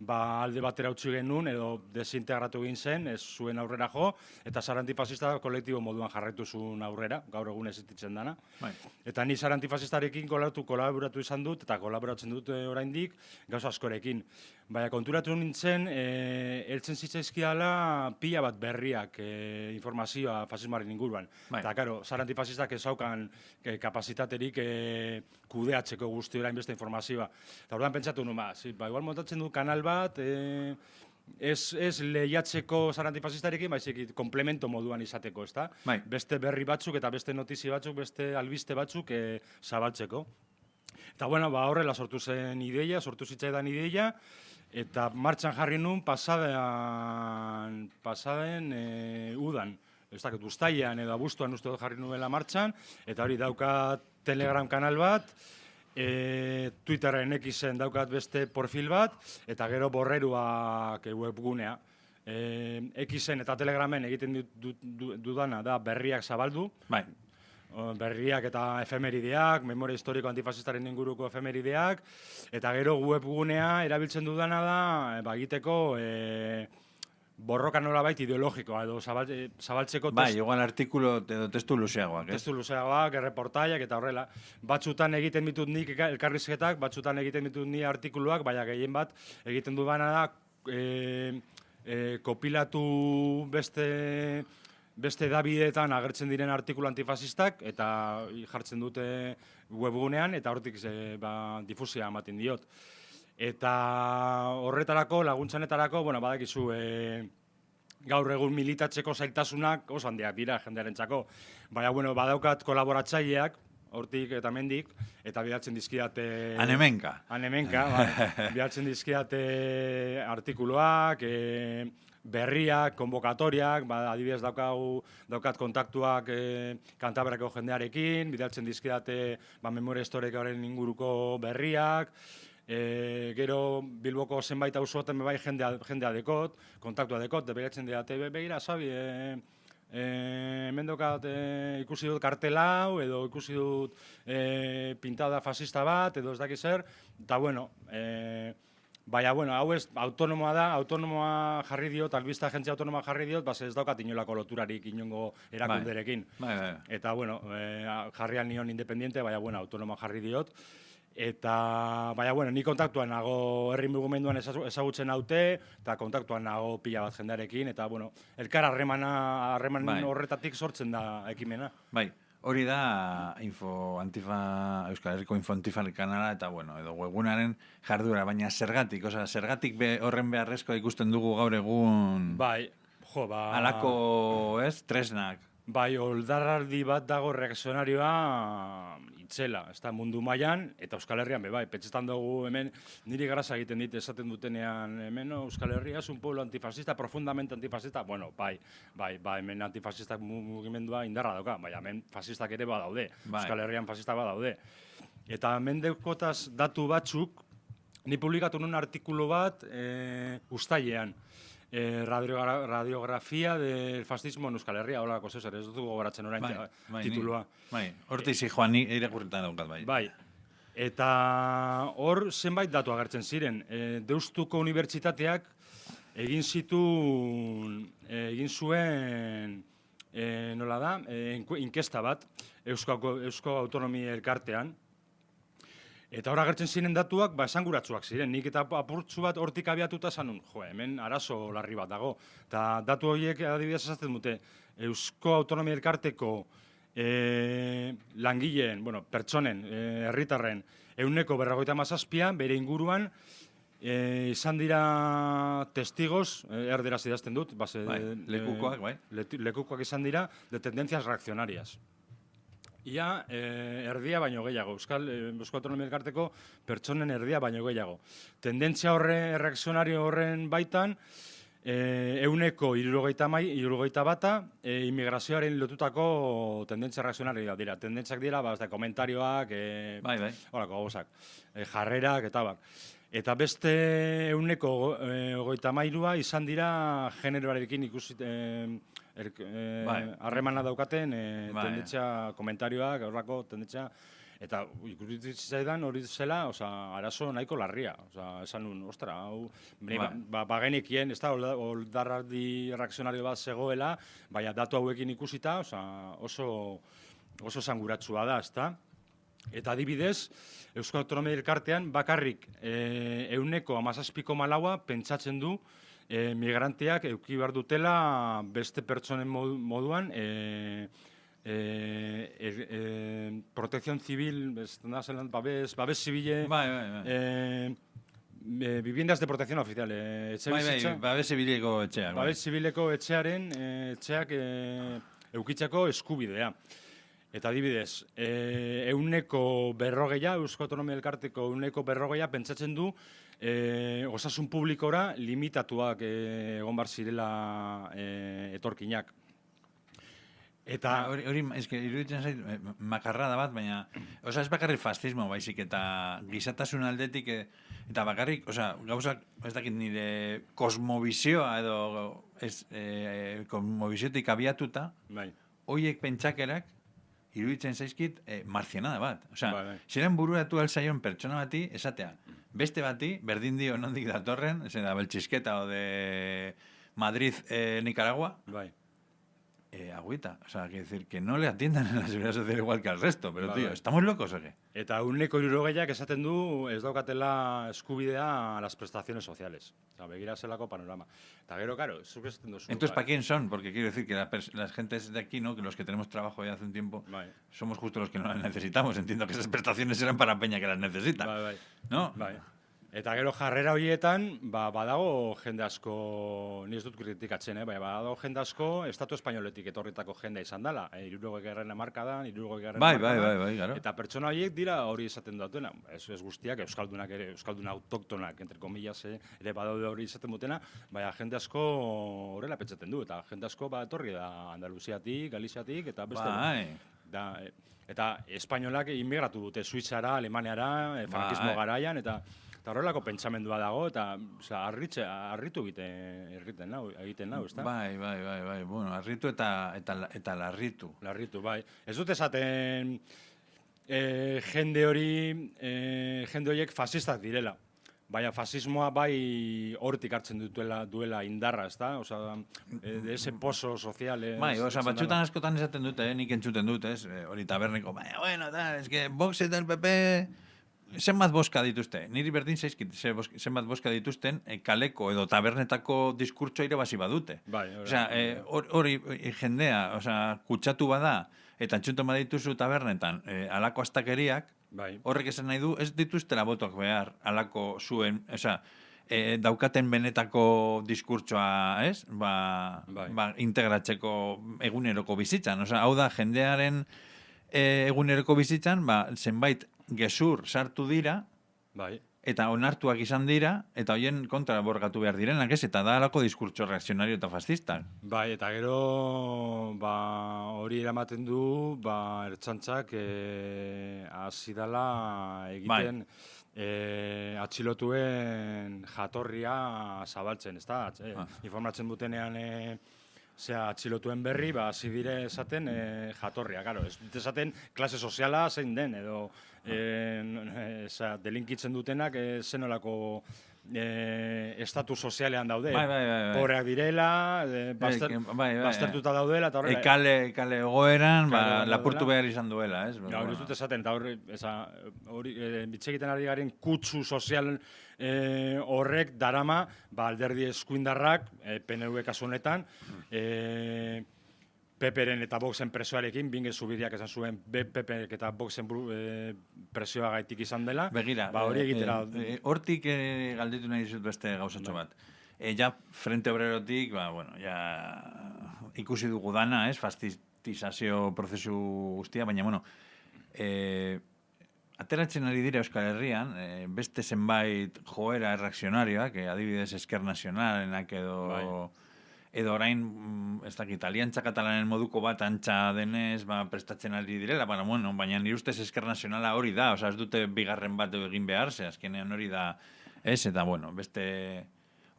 alde batera utzi genuen, edo desintegratu egin zen, ez zuen aurrera jo, eta Sare Antifasista kolektibo moduan jarraitu zuen aurrera, gaur egun existitzen dana. Eta ni Sare Antifasistarekin kolaboratu izan dut, eta kolaboratzen dut oraindik gauza askorekin. Baina konturatu nintzen, heltzen zitzaizkiala pila bat berriak informazioa fasismoaren inguruan. Eta, karo, Sare Antifasistak ezaukan kapazitaterik kudeatzeko guzti orain beste informazioa. Eta orduan pentsatu nuen, igual montatzen du kanal bat, ez lehiatzeko Sare Antifasistarekin, baizik komplemento moduan izateko, ezta? Beste berri batzuk eta beste notizi batzuk, beste albiste batzuk zabaltzeko. Eta, horrela sortu zitzaidan ideia, eta martxan jarri nun pasaden udan. Ez dakit, uztailean edo abuztuan uste dut jarri nuela martxan, eta hori daukat Telegram kanal bat, Twitterren Xen daukat beste profil bat, eta gero Borreruak webgunea. Xen eta Telegramen egiten dudana da berriak zabaldu, berriak eta efemerideak, memoria historiko antifasistaren inguruko efemerideak, eta gero webgunea erabiltzen dudana da egiteko borroka nolabait ideologikoa edo zabaltzeko... igual artikulo edo testu luzeagoak, ez? Testu luzeagoak, erreportaiak eta horrela. Batzutan egiten ditut nik elkarrizketak, batzutan egiten ditut nik artikuluak, baina gehien bat egiten dudana da kopilatu beste edabideetan agertzen diren artikulu antifasistak eta jartzen dute webgunean eta hortik difusia ematen diot. Eta horretarako, laguntzanetarako, badakizu, gaur egun militatzeko zailtasunak oso handiak dira jendearentzako. Baina, badaukat kolaboratzaileak, hortik eta mendik, eta bidaltzen dizkidate... Anemenka. Bidaltzen dizkidate artikuluak, berriak, konbokatoriak, adibidez daukat kontaktuak Kantabriako jendearekin, bidaltzen dizkidate memoria historikoaren inguruko berriak, Gero Bilboko zenbait auzoetan bai jendea dekot, kontaktua dekot, begiratzen dira, begira, Xabi, hemen dokat ikusi dut kartela hau, edo ikusi dut pintada fascista bat, edo ez dakiz zer, eta bueno, baina, bueno, hau ez autonomoa da, autonomoa jarri diot, albista agentzia autonomoa jarri diot, ez daukat inolako loturarik inongo erakunderekin. Eta, bueno, jarrian nion independiente, baina, bueno, autonomoa jarri diot. Eta, baina, bueno, ni kontaktuan nago herri mugimenduan ezagutzen haute, eta kontaktuan nago pila bat jendearekin, eta, bueno, elkar harreman horretatik sortzen da ekimena. Bai, hori da Euskal Herriko Info Antifa kanala, eta, bueno, edo webgunaren jardura, baina zergatik, zergatik horren beharrezkoa ikusten dugu gaur egun... Bai, alako, tresnak. Bai, oldarraldi bat dago reakzionarioa itzela, ez da mundu mailan eta Euskal Herrian bai, pentsetan dugu hemen niri grasa egiten dit esaten dutenean hemen Euskal Herria es un pueblo antifascista, profundamente antifascista, bueno, bai, hemen antifasistak mugimendua indarra dauka, bai, hemen fasistak ere badaude, Euskal Herrian fasistak badaude. Eta hemen deukotaz datu batzuk, ni publikatu nun artikulu bat uztailean, radiografia del fascismo en Euskal Herria, holako zezer, ez dut gogoratzen orain titulua. Hortiz joan ni irakurritan daukat, bai. Bai, eta hor zenbait datu agertzen ziren. Deustuko Unibertsitateak egin zuen, nola da, inkesta bat, Eusko Autonomia Elkartean, eta hor agertzen ziren datuak, esanguratsuak ziren. Nik eta apurtzu bat hortik abiatuta zanun, hemen arazo larri bat dago. Eta datu horiek adibidez esaten dute, Eusko Autonomia Elkarteko langileen, pertsonen, herritarren, 157 bere inguruan, izan dira testigos, erderaz idazten dut, lekukoak izan dira, de tendencias reaccionarias. Ia erdia baino gehiago, Euskal Autonomia Elkarteko pertsonen erdia baino gehiago. Tendentzia reakzionario horren baitan, 171 immigrazioaren lotutako tendentzia reakzionarioa dira. Tendentziak dira, komentarioak, jarrerak eta bak. Eta beste 123 izan dira generoarekin ikusten harremana daukaten tendentzia komentarioak, horrako tendentzia, eta ikusten zaidan hori zela, arazo nahiko larria. Esan nun, hau, bagenekien, ez da, oldarraldi reakzionario bat zegoela, baina datu hauekin ikusita, oso zanguratsua da, ez da. Eta adibidez, Euskal Autonomia Elkartean bakarrik 17,4 pentsatzen du migranteak eduki behar dutela beste pertsonen moduan protección civil, babes zibile, viviendas de protección oficial. Babes zibileko etxeak. Babes zibileko etxearen etxeak eukitzeko eskubidea. Eta adibidez, 140, Eusko Autonomia Elkarteko 140 pentsatzen du osasun publikora limitatuak egon bar zirela etorkinak. Eta hori iruditzen zait makarrada bat, baina ez bakarrik fascismo baizik eta gizatasun aldetik eta bakarrik, gauzak ez dakit nire kosmobizioa edo kosmobiziotik abiatuta, horiek pentsakerak iruditzen zaizkit marzianada bat. Zeren bururatu alzaion pertsona bati, esatea, beste bati, berdin dio nondik datorren, da Beltxisketa o de Madrid, Nicaragua, agüita. Quiere decir, que no le atiendan en la seguridad social igual que al resto, pero tío, ¿estamos locos o qué? Eta 160 esaten du ez daukatela eskubidea a las prestaciones sociales. Begira zelako panorama. Eta gero, claro, zuk esaten duzu. Entonces, ¿para quién son? Porque quiero decir que las gentes de aquí, ¿no? Que los que tenemos trabajo ya hace un tiempo, somos justo los que no las necesitamos. Entiendo que esas prestaciones eran para peña que las necesita. ¿No? Eta gero jarrera horietan, badago jende asko, ni ez dut kritikatzen, badago jende asko, Estatu Espainoletik etorritako jendea izan dela. 60. hamarkadan, 60. Bai, Eta pertsona horiek dira hori esaten dutena. Ez guztiak, euskaldunak ere, euskaldun autoktonak, entre comillas, ere badaude hori izaten dutena, baina jende asko horrela pentsatzen du, eta jende asko etorri da Andaluziatik, Galiziatik, eta beste. Eta espainolak inmigratu dute Suitzara, Alemaniara, frankismo garaian, eta horrelako pentsamendua dago, eta harritu egiten nau, ezta? Bai, bueno, harritu eta larritu. Larritu, bai. Ez dut esaten jende horiek fasistak direla. Baina fasismoa bai hortik hartzen duela indarra, ezta? Osa, de ese pozo sozial. Bai, batzutan askotan esaten dute, nik entzuten dut, ez? Hori taberneko, baina, bueno, es que Vox eta el PP zenbat boska dituzte. Niri berdin zaizkit zenbat boska dituzten kaleko edo tabernetako diskurtsoa irabazi badute. Bai, hori jendea, kutsatu bada, eta entzuten badituzu tabernetan alako astakeriak, horrek esan nahi du, ez dituztela botoak behar alako zuen, daukaten benetako diskurtsoa, ez? Integratzeko eguneroko bizitzan. Hau da, jendearen eguneroko bizitzan, zenbait gezur sartu dira, eta onartuak izan dira, eta hoien kontra borgatu behar direnak, ez? Eta da alako diskurtso reakzionario eta fascistak. Bai, eta gero hori eramaten du, ertzaintzak hasi dela egiten atxilotuen jatorria zabaltzen, ezta? Informatzen dutenean atxilotuen berri, hasi dire esaten jatorria, karo. Ez dut esaten klase soziala zein den, edo delinkitzen dutenak zenolako estatu sozialean daude. Pobreak direla, baztertuta daudela, eta horrela. Kale egoeran, lapurtu behar izan duela, ez? Ez dut esaten, eta hori, bitxegiten ari garen kutsu sozial horrek darama, alderdi eskuindarrak, PNV kasu honetan, PP-ren eta Voxen presioarekin, binge zubidiak esan zuen PP eta Voxen presioa gaitik izan dela. Begira, hortik galditu nahi dizut beste gauzatxo bat. Ja, Frente Obrerotik, ikusi dugu dana, fastizazio prozesu guztia, baina, ateratzen ari dira Euskal Herrian, beste zenbait joera reakzionarioak, adibidez Esker Nazionalenak edo orain, ez dakit, aliantza katalanen moduko bat antza denez, prestatzen ari direla, baina nire ustez Esker Nazionala hori da, ez dute bigarren bat egin behar, azkenean hori da, eta beste...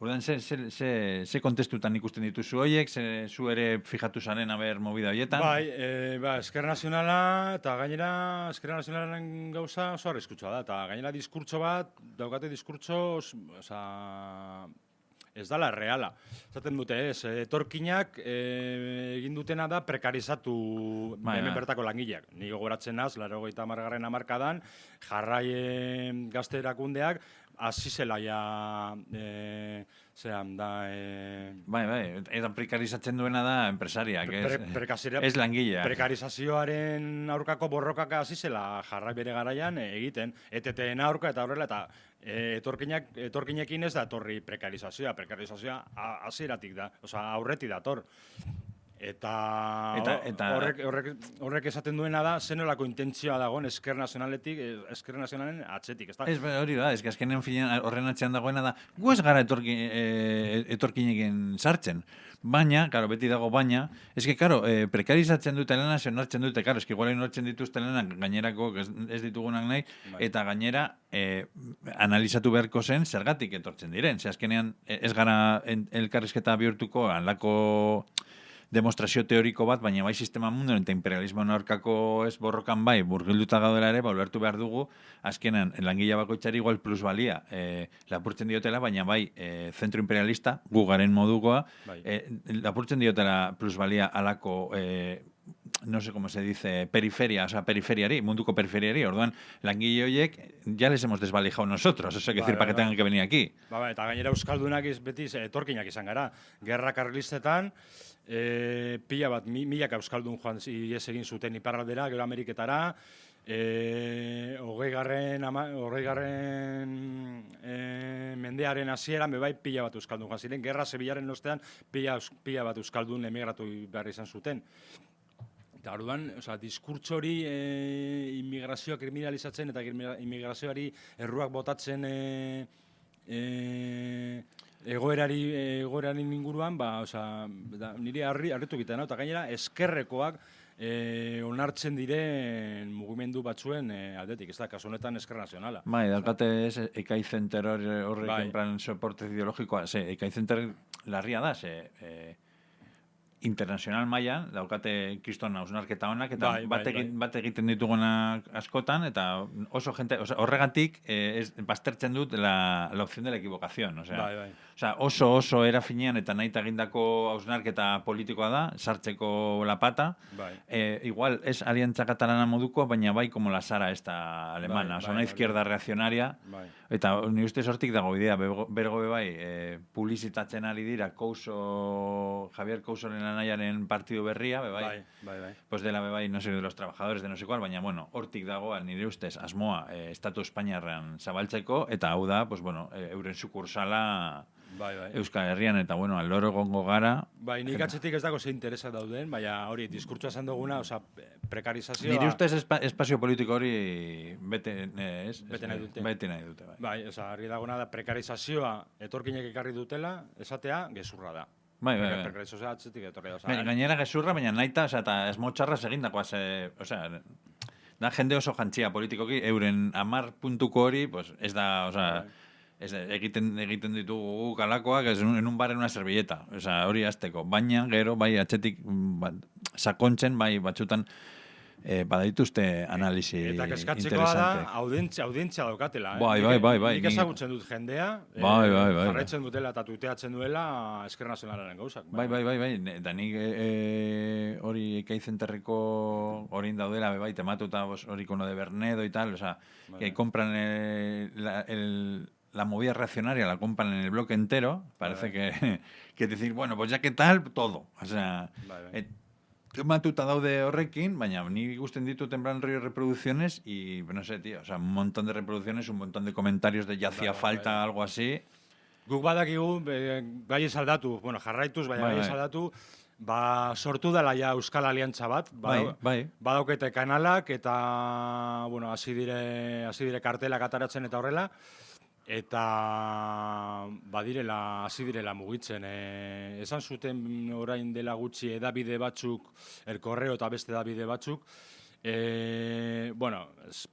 Ordan, ze kontestutan ikusten dituzu horiek, zu ere fijatu zaren haber movida horietan? Esker Nazionala, eta gainera Esker Nazionalaren gauza oso arriskutsua da, eta gainera diskurtso bat, daukate diskurtso, ez dala reala. Zaten dute, etorkinak egin dutena da prekarizatu hemen bertako langileak. Ni gogoratzen az, 80. hamarkadan, jarrai gazte erakundeak, hasi zela eta prekarizatzen duena da enpresariak, ez langileak. Prekarizazioaren aurkako borrokak hasi zela jarrai bere garaian egiten, ETT-en aurka eta horrela, eta etorkinekin ez da etorri prekarizazioa hasieratik da, aurretik dator. Eta horrek esaten duena da, zenolako intentzioa dagoen Esker Nazionaletik, Esker Nazionalen atzetik, ez da? Ez, hori da, ez que azkenean horren atzean dagoena da, gu ez gara etorkinekin sartzen. Baina, beti dago baina, ez que, prekarizatzen dute lana, onartzen dute, ez que igual onartzen dituzte lanak gainerako ez ditugunak nahi, eta gainera analizatu beharko zen zergatik etortzen diren. Ze azkenean ez gara elkarrizketa bihurtuko alako demostrazio teoriko bat, baina bai sistema munduan eta imperialismoan aurkako ez borrokan burgilduta gaudela ere, ulertu behar dugu, azkenan, langile bakoitzari igual plusbalia lapurtzen diotela, baina bai zentro imperialista, gu garen modukoa, lapurtzen diotela plusbalia alako, no sé cómo se dice, periferiari, munduko periferiari, orduan, langile horiek, ya les hemos desvalijado nosotros, eso quiere decir, para que tengan que venir aquí. Eta gainera euskaldunak beti etorkinak izan gara, gerra karlistetan, pila bat, milaka euskaldun joan ies egin zuten iparraldera, gero Ameriketara, 20. Mendearen hasieran bebai pila bat euskaldun joan ziren, gerra Sevillaren ostean pila bat euskaldun emigratu behar izan zuten. Eta orduan, diskurtso hori immigrazioa kriminalizatzen eta immigrazioari erruak botatzen egoeraren inguruan, niri harritu egiten, eta gainera eskerrekoak onartzen diren mugimendu batzuen aldetik, ez da, kasu honetan Ezker Nazionala. Bai, daukate ez, Ekai Center horrek, en plan, soporte ideologikoa, Ekai Center larria da, internacional mailan daukate kriston hausnarketa honak, eta bat egiten ditugunak askotan, eta oso gente, horregatik baztertzen dut la opción de la equivocación, oso era finean eta nahi egindako hausnarketa politikoa da, sartzeko la pata, igual es aliantza katalana moduko, baina bai como la Sara esta alemana, una izquierda reaccionaria, eta ni uste sortik dago bidea, bergo bai, publizitatzen ari dira Javier Cousoren anaiaren partidu berria, bai. Pues dela bai, no sé, de los trabajadores de no sé cuál, baina bueno, hortik dago nire ustez asmoa Estatu Espainiarrean zabaltzeko, eta hau da, pues bueno, euren sukursala Euskal Herrian, eta bueno, aldoro egongo gara. Bai, nik atzetik ez dago ze interesak dauden, baina hori, diskurtsoa esan duguna, prekarizazioa... Nire ustez espazio politiko hori bete nahi dute. Bai, argi dagona da, prekarizazioa etorkinek ekarri dutela, esatea, gezurra da. Bai. Prekarizazioa atzetik etorri da. Gainera gezurra, baina naita, eta esmotxarra segindakoa, da jende oso jantzia politikoki, euren 10 puntuko hori, ez da, egiten ditugu kalakoak, en un bar en una servilleta, hori azteko. Baina, gero, bai, atzetik sakontzen, bai, batzutan, badaituzte analisi interesante. Eta kezkatzekoa da, audientzia daukatela. Bai. Nik ezagutzen dut jendea, bai. jarraitzen dutela eta tuteatzen duela Ezker Nazionalaren gauzak. Bai. Eta nik hori Ekai Zenterreko horien daudela, bai, tematuta hori kono de Bernedo y tal, que compran la movida reaccionaria, la compran en el bloque entero, parece que decir, bueno, pues ya que tal, todo. Tematuta daude horrekin, baina ni gusten ditut en plan rollo reproducciones y, no sé, tío, un montón de reproducciones, un montón de comentarios de ya hacía falta, algo así. Guk badakigu, bai esaldatu, jarraituz, baina bai esaldatu, sortu dela ja Euskal Aliantza bat, badaukete kanalak, eta, hasi dire kartelak ataratzen eta horrela, eta hasi direla mugitzen. Esan zuten orain dela gutxi edabide batzuk, El Correo eta beste edabide batzuk,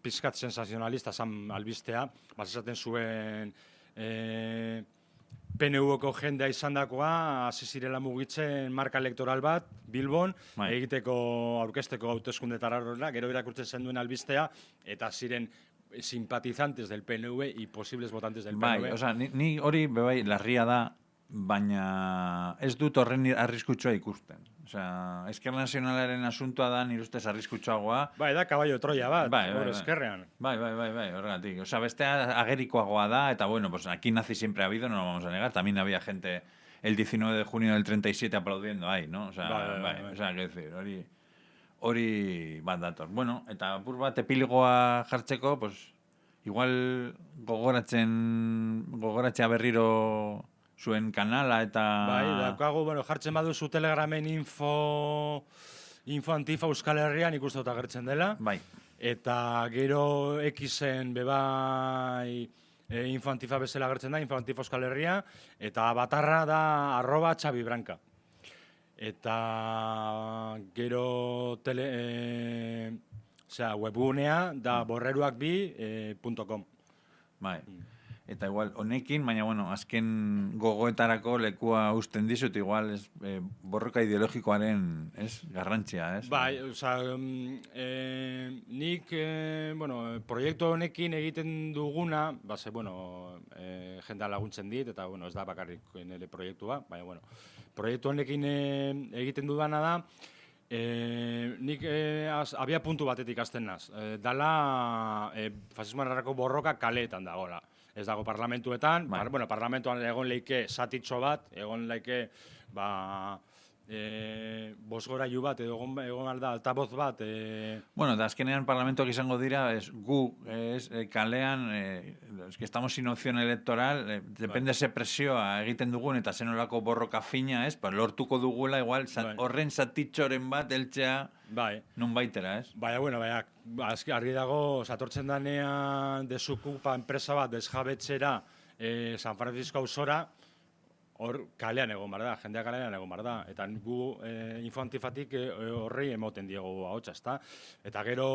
pizkat sensazionalista zan albistea, esaten zuen PNV-ko jendea izan dakoa, hasi zirela mugitzen marka elektoral bat, Bilbon, aurkezteko hauteskundetara horrela, gero irakurtzen zen duen albistea, eta ziren simpatizantes del PNV y posibles votantes del PNV. Bai, ni hori bebai larria da, baina ez dut horren arriskutsua ikusten. Ezker Nazionalaren asuntoa da nire ustez arriskutsuagoa. Bai, da caballo Troya bat, ezkerrean. Bai, horregatik. Bestea agerikoagoa da, eta bueno, pues aquí nazi siempre ha habido, no lo vamos a negar. También había gente el 19 de junio del 37 aplaudiendo ahí, ¿no? Quiero decir, hori bat dator. Bueno, eta apur bat epiligoa jartzeko, pues, igual gogoratzea berriro zuen kanala eta... Bai, daukagu, jartzen baduzu Telegramen info antifa Euskal Herrian ikusten dut agertzen dela. Bai. Eta gero Xen bebai info antifa bezala agertzen da, info antifa Euskal Herria, eta batarra da @xabibranca. Eta gero webgunea da borreruakbi.com. Bai. Eta igual honekin, baina azken gogoetarako lekua usten dizut, igual borroka ideologikoaren garrantzia, ez? Bai, nik proiektu honekin egiten duguna, jendea laguntzen dit, eta ez da bakarrik nire proiektua, baina proiektu honekin egiten dudana da, nik abia puntu batetik hasten naz. Dala fasismoarako borroka kaleetan dagoela. Ez dago parlamentuetan, parlamentuan egon leike satitxo bat, egon leike bozgorailu bat, egon alda altavoz bat. Da azkenean parlamentuak izango dira, kalean, que estamos sin opción electoral, depende ze presioa egiten dugun, eta zenolako borroka fina, lortuko dugula, igual, horren satitxoren bat eltzea, nun baitera, ez? Baina, argi dago, satortzen danean desukupa enpresa bat desjabetzera San Francisco auzora, hor kalean egon bar da, jendea kalean egon bar da. Eta gu info antifatik horrei emoten diego ahotsa, ezta? Eta gero,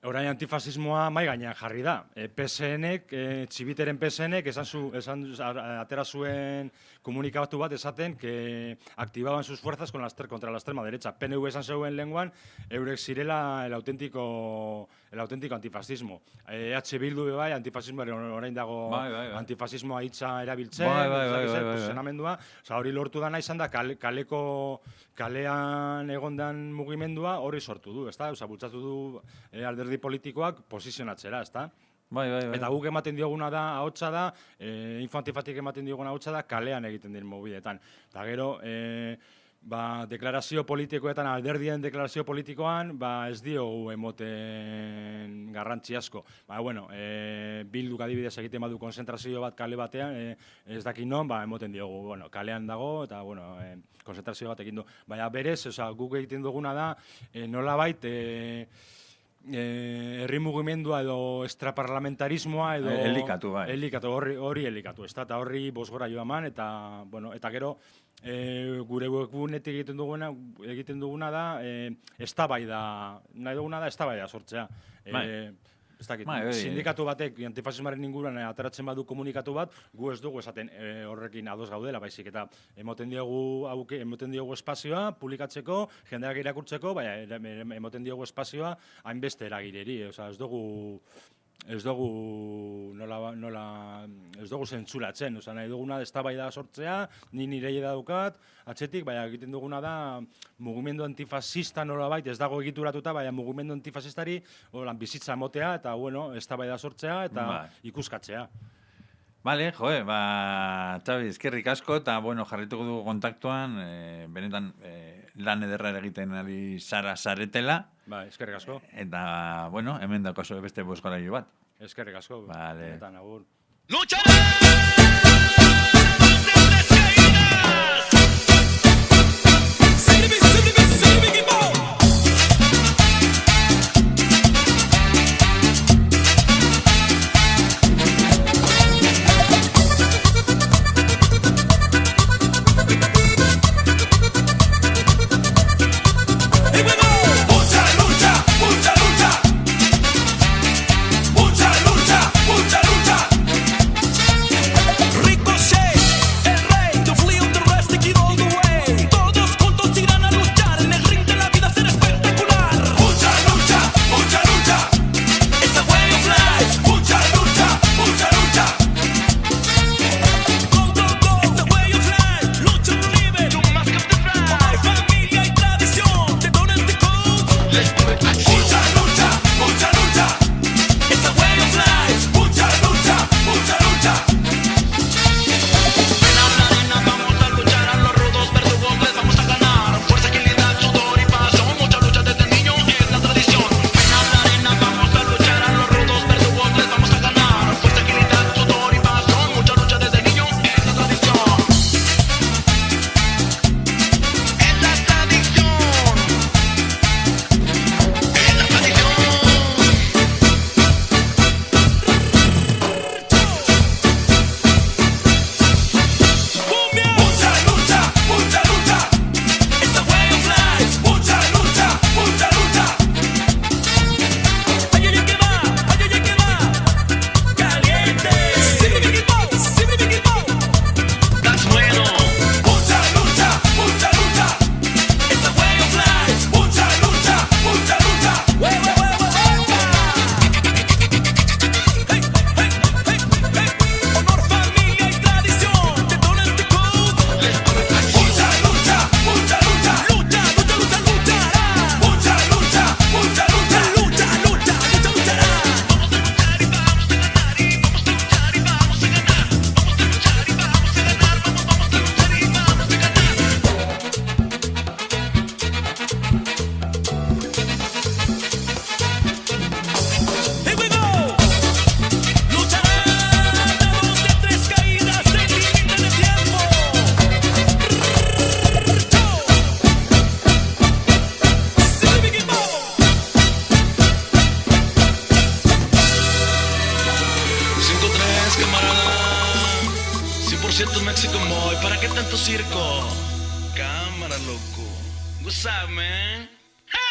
orain antifasismoa mai gainean jarri da. PSNek, Txibiteren PSNek atera zuen komunikatu bat esaten que actibaban sus fuerzas contra la extrema derecha. PNV esan zeuen lenguan, eurek zirela el auténtico antifasismo. EH Bildu bai, antifasismoaren orain dago antifasismoa hitza erabiltzen, posizionamendua. Hori lortu dana izan da kalean egondan mugimendua hori sortu du, ezta? Bultzatu du alderdi politikoak posizionatzera, ezta? Eta guk ematen dioguna da, ahotsa da, info antifatik ematen dioguna ahotsa da, kalean egiten diren mobidetan. Eta gero, deklarazio politikoetan, alderdien deklarazio politikoan, ez diogu emoten garrantzi asko. Bilduk adibidez egiten badu konzentrazio bat kale batean, ez dakit non, emoten diogu, kalean dago, eta, konzentrazio bat egin du. Baina berez, guk egiten duguna da, nolabait, herri mugimendua edo extraparlamentarismoa edo elikatu, hori elikatu, ez da, eta horri bosgora joa eman, eta gero gure webgunetik egiten duguna da eztabaida, nahi duguna da eztabaida sortzea. Sindikatu batek antifasismoaren inguruan ateratzen badu komunikatu bat, gu ez dugu esaten horrekin ados gaudela, baizik eta emoten diogu espazioa publikatzeko, jendeak irakurtzeko, emoten diogu espazioa hainbeste eragileri, ez dugu zentsuratzen, nahi duguna eztabaida sortzea, ni nire daukat, atzetik, egiten duguna da mugimendu antifasista nolabait, ez dago egituratuta, mugimendu antifasistari bizitza emotea, eta eztabaida sortzea, eta ikuskatzea. Bale, Txabi, eskerrik asko, eta jarrituko dugu kontaktuan, benetan lan ederra egiten ari zaretela. Eskerrik asko. Eta, hemen daukazu beste bozgorailu bat. Eskerrik asko. Benetan, agur. 100% Mexican boy, ¿para qué tanto circo? Cámara, loco. What's up, man?